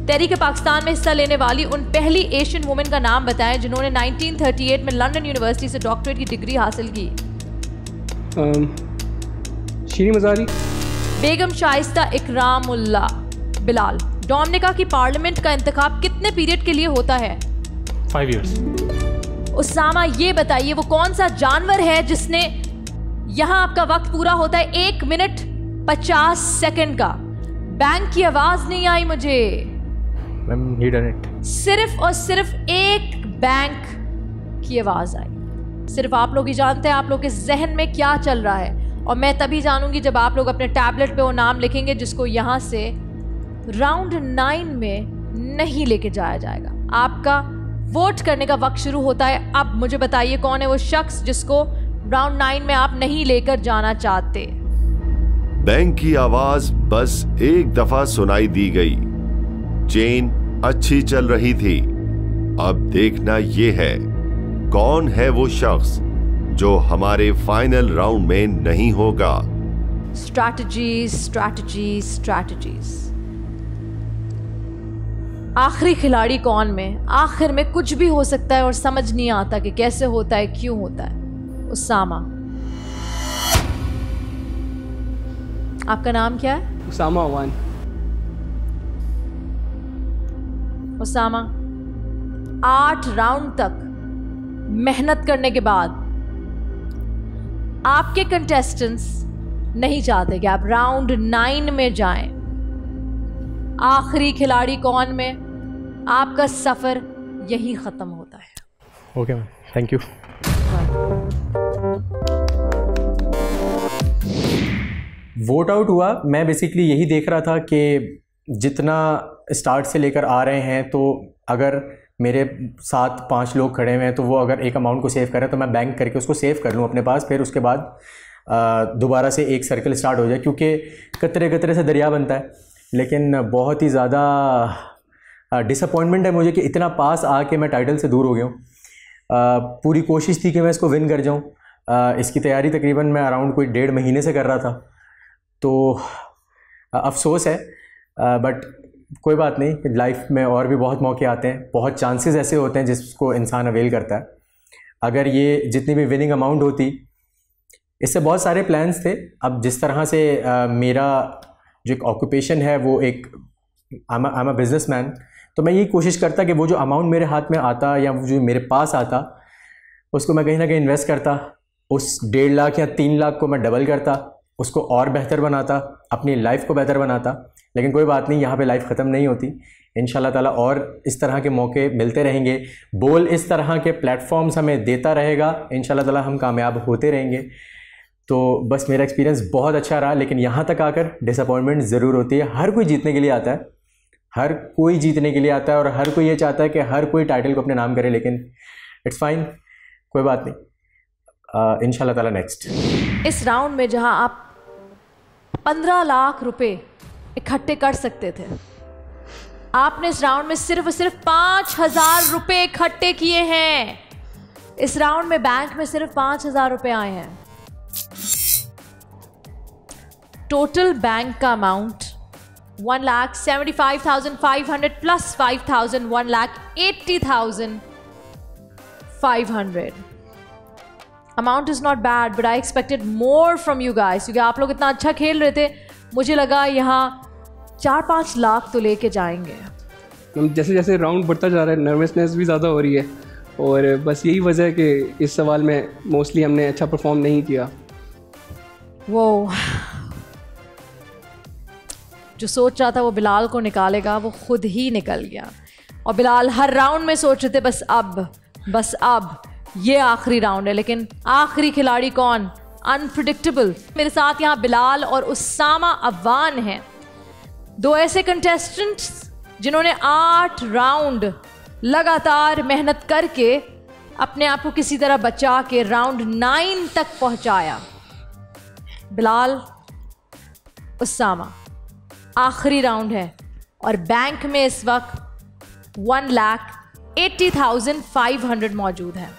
तहरीक पाकिस्तान में हिस्सा लेने वाली उन पहली एशियन वुमेन का नाम बताएं जिन्होंने 1938 में लंदन यूनिवर्सिटी से डॉक्टरेट की डिग्री हासिल की। शीरी मज़ारी। बेगम शाइस्ता इकरामुल्ला। बिलाल, डोमिनिका की पार्लियामेंट का इंतखाब कितने पीरियड के लिए होता है? 5 years। उसामा, ये बताइए वो कौन सा जानवर है जिसने, यहां आपका वक्त पूरा होता है 1 मिनट 50 सेकंड का। बैंक की आवाज नहीं आई मुझे। सिर्फ और सिर्फ एक बैंक की आवाज आई। सिर्फ आप लोग ही जानते हैं आप लोग के जहन में क्या चल रहा है, और मैं तभी जानूंगी जब आप लोग अपने टैबलेट पे वो नाम लिखेंगे जिसको यहां से राउंड 9 में नहीं लेके जाया जाएगा। आपका वोट करने का वक्त शुरू होता है। अब मुझे बताइए कौन है वो शख्स जिसको राउंड 9 में आप नहीं लेकर जाना चाहते? बैंक की आवाज बस एक दफा सुनाई दी गई। चेन अच्छी चल रही थी। अब देखना यह है कौन है वो शख्स जो हमारे फाइनल राउंड में नहीं होगा। Strategies, strategies, strategies. आखिरी खिलाड़ी कौन में आखिर में कुछ भी हो सकता है और समझ नहीं आता कि कैसे होता है, क्यों होता है। उसामा, आपका नाम क्या है? उसामा अवान। उसामा, 8 राउंड तक मेहनत करने के बाद आपके कंटेस्टेंट्स नहीं चाहते कि आप राउंड 9 में जाएं। आखिरी खिलाड़ी कौन में आपका सफर यही खत्म होता है। Okay ma'am, thank you. Vote out हुआ, मैं बेसिकली यही देख रहा था कि जितना स्टार्ट से लेकर आ रहे हैं, तो अगर मेरे साथ 5 लोग खड़े हुए हैं तो वो अगर एक अमाउंट को सेव करें तो मैं बैंक करके उसको सेव कर लूँ अपने पास, फिर उसके बाद दोबारा से एक सर्कल स्टार्ट हो जाए, क्योंकि कतरे कतरे से दरिया बनता है। लेकिन बहुत ही ज़्यादा डिसअपॉइंटमेंट है मुझे कि इतना पास आके मैं टाइटल से दूर हो गया हूँ। पूरी कोशिश थी कि मैं इसको विन कर जाऊँ। इसकी तैयारी तकरीबन मैं अराउंड कोई 1.5 महीने से कर रहा था, तो अफसोस है, बट कोई बात नहीं, लाइफ में और भी बहुत मौके आते हैं, बहुत चांसेस ऐसे होते हैं जिसको इंसान अवेल करता है। अगर ये जितनी भी विनिंग अमाउंट होती, इससे बहुत सारे प्लान्स थे। अब जिस तरह से मेरा जो एक ऑक्यूपेशन है वो एक आई एम अ बिजनेसमैन, तो मैं यही कोशिश करता कि वो जो अमाउंट मेरे हाथ में आता या वो जो मेरे पास आता उसको मैं कहीं ना कहीं इन्वेस्ट करता, उस 1.5 लाख या 3 लाख को मैं डबल करता, उसको और बेहतर बनाता, अपनी लाइफ को बेहतर बनाता। लेकिन कोई बात नहीं, यहाँ पे लाइफ ख़त्म नहीं होती। इंशाल्लाह ताला और इस तरह के मौके मिलते रहेंगे, बोल इस तरह के प्लेटफॉर्म्स हमें देता रहेगा, इंशाल्लाह ताला हम कामयाब होते रहेंगे। तो बस मेरा एक्सपीरियंस बहुत अच्छा रहा, लेकिन यहाँ तक आकर डिसअपॉइंटमेंट ज़रूर होती है। हर कोई जीतने के लिए आता है, हर कोई जीतने के लिए आता है, और हर कोई ये चाहता है कि हर कोई टाइटल को अपने नाम करे, लेकिन इट्स फाइन, कोई बात नहीं, इंशाल्लाह ताला नेक्स्ट। इस राउंड में जहां आप 15 लाख रुपए इकट्ठे कर सकते थे, आपने इस राउंड में सिर्फ 5,000 रुपए इकट्ठे किए हैं। इस राउंड में बैंक में सिर्फ 5,000 रुपए आए हैं। टोटल बैंक का amount 1,75,500 plus 5,000, 1,80,500। Amount is not bad, but I expected more from you guys, क्योंकि आप लोग इतना अच्छा खेल रहे थे। मुझे लगा यहाँ 4-5 लाख तो लेके जाएंगे। जैसे जैसे राउंड बढ़ता जा रहा है, नर्वसनेस भी ज़्यादा हो रही है, और बस यही वजह है कि इस सवाल में मोस्टली हमने अच्छा परफॉर्म नहीं किया। वो जो सोच रहा था वो बिलाल को निकालेगा, वो खुद ही निकल गया। और बिलाल हर राउंड में सोच रहे थे बस अब ये आखिरी राउंड है, लेकिन आखिरी खिलाड़ी कौन? अनप्रिडिक्टेबल। मेरे साथ यहाँ बिलाल और उस्सामा अफवान हैं, 2 ऐसे कंटेस्टेंट्स जिन्होंने 8 राउंड लगातार मेहनत करके अपने आप को किसी तरह बचा के राउंड 9 तक पहुंचाया। बिलाल, उस्सामा, आखिरी राउंड है और बैंक में इस वक्त 1,80,500 मौजूद है।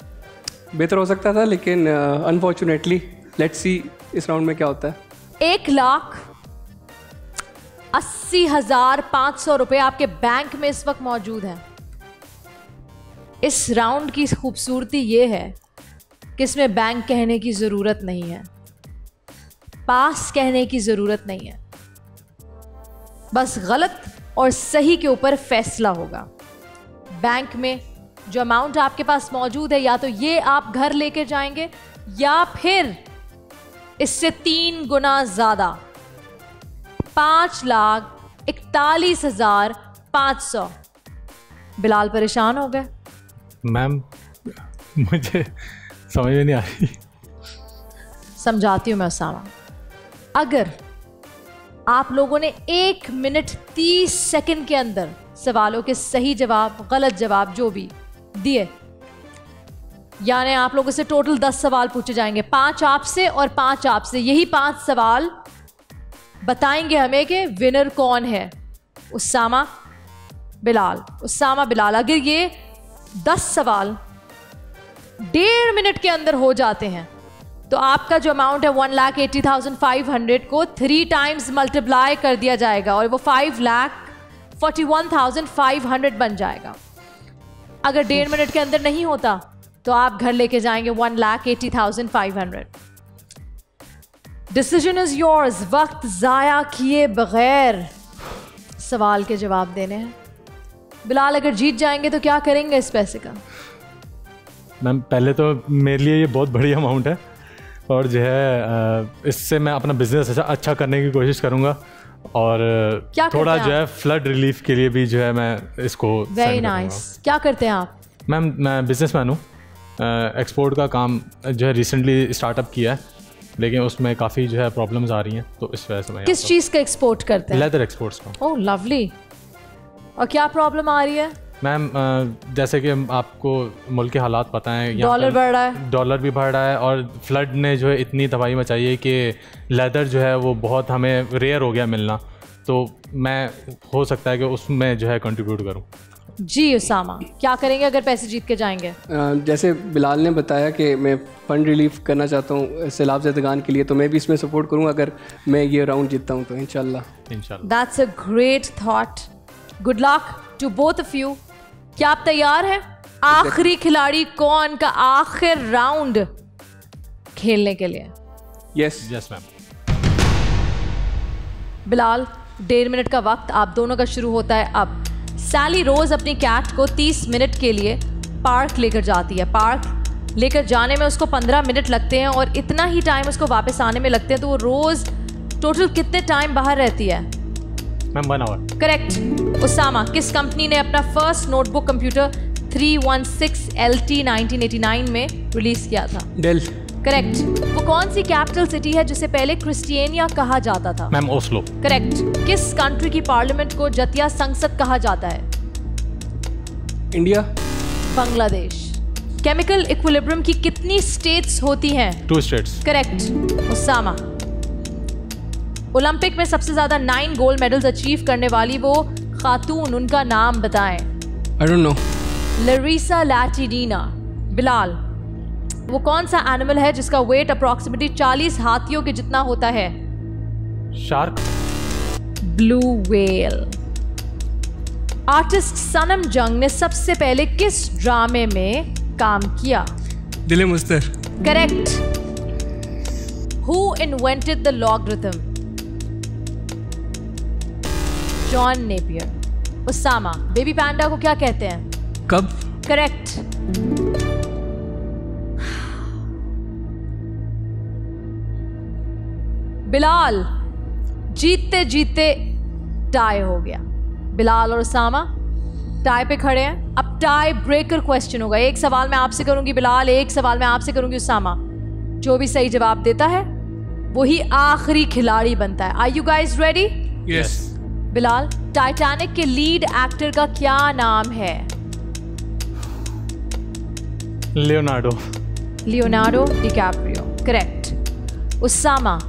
बेहतर हो सकता था, लेकिन अनफॉर्चुनेटली लेट्स सी इस राउंड में क्या होता है। 1,80,500 रुपए आपके बैंक में इस वक्त मौजूद है। इस राउंड की खूबसूरती ये है कि इसमें बैंक कहने की ज़रूरत नहीं है, पास कहने की ज़रूरत नहीं है, बस गलत और सही के ऊपर फैसला होगा। बैंक में जो अमाउंट आपके पास मौजूद है, या तो ये आप घर लेके जाएंगे या फिर इससे 3 गुना ज़्यादा, 5,41,500। बिलाल परेशान हो गए। मैम मुझे समझ में नहीं आ रही। समझाती हूँ मैं उस्सामा। अगर आप लोगों ने 1 मिनट 30 सेकंड के अंदर सवालों के सही जवाब, गलत जवाब जो भी दिए, यानी आप लोगों से टोटल 10 सवाल पूछे जाएंगे, 5 आपसे और 5 आपसे। यही 5 सवाल बताएंगे हमें कि विनर कौन है, उस्सामा, बिलाल, उस्सामा, बिलाल। अगर ये 10 सवाल 1.5 मिनट के अंदर हो जाते हैं तो आपका जो अमाउंट है 1,80,500 को 3 टाइम्स मल्टीप्लाई कर दिया जाएगा और वो 5,41,500 बन जाएगा। अगर 1.5 मिनट के अंदर नहीं होता तो आप घर लेके जाएंगे 1,80,500। Decision is yours. वक्त ज़ाया किए बगैर सवाल के जवाब देने हैं। बिलाल, अगर जीत जाएंगे तो क्या करेंगे इस पैसे का? मैम पहले तो मेरे लिए ये बहुत बड़ी अमाउंट है और जो है इससे मैं अपना बिजनेस अच्छा करने की कोशिश करूँगा और थोड़ा जो है फ्लड रिलीफ के लिए भी जो है मैं इसको। Very nice. क्या करते हैं आप? मैम मैं बिजनेसमैन हूँ एक्सपोर्ट का काम जो है रिसेंटली स्टार्टअप किया है, लेकिन उसमें काफ़ी जो है प्रॉब्लम्स आ रही हैं, तो इस वजह से मैं किस चीज़ का एक्सपोर्ट करते हैं? लेदर एक्सपोर्ट्स का। ओह लवली। और क्या प्रॉब्लम आ रही है? मैम जैसे कि आपको मुल्क के हालात पता हैं, डॉलर बढ़ रहा है, डॉलर भी बढ़ रहा है, और फ्लड ने जो है इतनी तबाही मचाई है कि लेदर जो है वो बहुत हमें रेयर हो गया मिलना, तो मैं हो सकता है कि उसमें जो है कंट्रीब्यूट करूं। जी उसामा, क्या करेंगे अगर पैसे जीत के जाएंगे? जैसे बिलाल ने बताया कि मैं फ़ंड रिलीफ करना चाहता हूँ सैलाब ज़दगान के लिए, तो मैं भी इसमें सपोर्ट करूँगा अगर मैं ये राउंड जीतता हूँ तो इंशाल्लाह। That's a great thought. Good luck to both of you. क्या आप तैयार हैं आखिरी खिलाड़ी कौन का आखिर राउंड खेलने के लिए? Yes yes ma'am. Bilal, 1.5 minute का वक्त आप दोनों का शुरू होता है अब। सैली रोज अपनी कैट को 30 मिनट के लिए पार्क लेकर जाती है। पार्क लेकर जाने में उसको 15 मिनट लगते हैं और इतना ही टाइम उसको वापस आने में लगते हैं, तो वो रोज टोटल कितने टाइम बाहर रहती है? Ma'am 1 our. करेक्ट। उसामा, किस कंपनी ने अपना फर्स्ट नोटबुक कंप्यूटर 316 LT 1989 में रिलीज किया था? डेल। करेक्ट। वो कौन सी कैपिटल सिटी है जिसे पहले क्रिस्टियनिया कहा जाता था? Ma'am Oslo. करेक्ट। किस कंट्री की पार्लियामेंट को जतिया संसद कहा जाता है? इंडिया। बांग्लादेश। केमिकल इक्विलिब्रियम की कितनी स्टेट्स होती हैं? 2 स्टेट्स। करेक्ट। उसामा, ओलंपिक में सबसे ज्यादा 9 गोल्ड मेडल्स अचीव करने वाली वो खातून, उनका नाम बताएं। I don't know. Larisa Latynina. Bilal, वो कौन सा एनिमल है जिसका वेट अप्रोक्सीमेटली 40 हाथियों के जितना होता है? शार्क। Blue whale. आर्टिस्ट सनम जंग ने सबसे पहले किस ड्रामे में काम किया? दिल मुस्तर। Correct. Who invented the logarithm? John Napier. Usama, baby panda को क्या कहते हैं? कब। करेक्ट। बिलाल, जीतते जीतते टाई हो गया। बिलाल और उसामा टाई पे खड़े हैं। अब टाई ब्रेकर क्वेश्चन होगा। एक सवाल मैं आपसे करूंगी बिलाल, एक सवाल मैं आपसे करूंगी उसामा। जो भी सही जवाब देता है वही आखिरी खिलाड़ी बनता है। Are you guys ready? Yes. Bilal, Titanic के लीड एक्टर का क्या नाम है? Leonardo. Leonardo DiCaprio. Correct. Usama,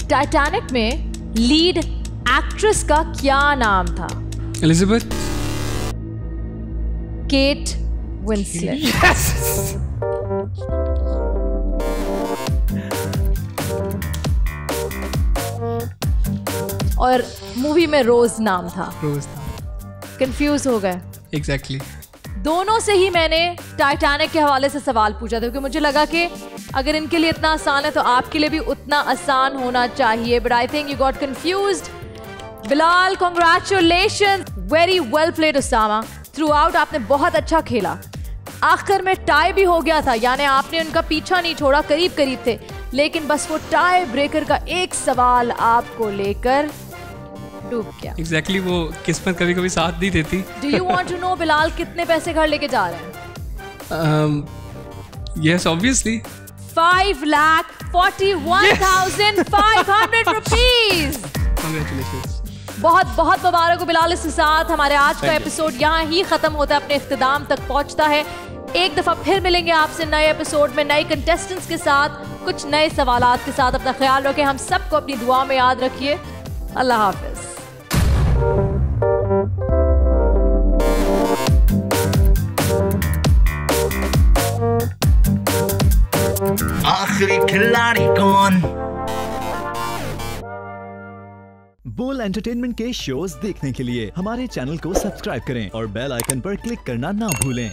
Titanic में लीड एक्ट्रेस का क्या नाम था? एलिजाबेथ। Kate Winslet. यस। और मूवी में रोज नाम था। रोज। कंफ्यूज हो गए। एग्जैक्टली। दोनों से ही मैंने टाइटैनिक के हवाले से सवाल पूछा था, क्योंकि मुझे लगा कि अगर इनके लिए इतना आसान है तो आपके लिए भी उतना आसान होना चाहिए, but I think you got confused. Bilal, congratulation, very well played. Usama, throughout आपने बहुत अच्छा खेला। आखिर में टाई भी हो गया था, यानी आपने उनका पीछा नहीं छोड़ा, करीब करीब थे, लेकिन बस वो टाई ब्रेकर का एक सवाल आपको लेकर डूब गया। एग्जैक्टली, वो किस्मत कभी कभी साथ नहीं देती। Do you want to know Bilal कितने पैसे घर लेके जा रहे हैं? Yes obviously 5,41,500 rupees. कांग्रेचुलेशंस। बहुत बहुत मुबारक हो बिलाल। इसके साथ हमारे आज का एपिसोड यहाँ ही खत्म होता है, अपने इख्तिताम तक पहुँचता है। एक दफा फिर मिलेंगे आपसे नए एपिसोड में नए कंटेस्टेंट्स के साथ, कुछ नए सवालात के साथ। अपना ख्याल रखें, हम सबको अपनी दुआ में याद रखिए। अल्लाह हाफिज। आखिरी खिलाड़ी कौन? बोल एंटरटेनमेंट के शोज देखने के लिए हमारे चैनल को सब्सक्राइब करें और बेल आइकन पर क्लिक करना ना भूलें।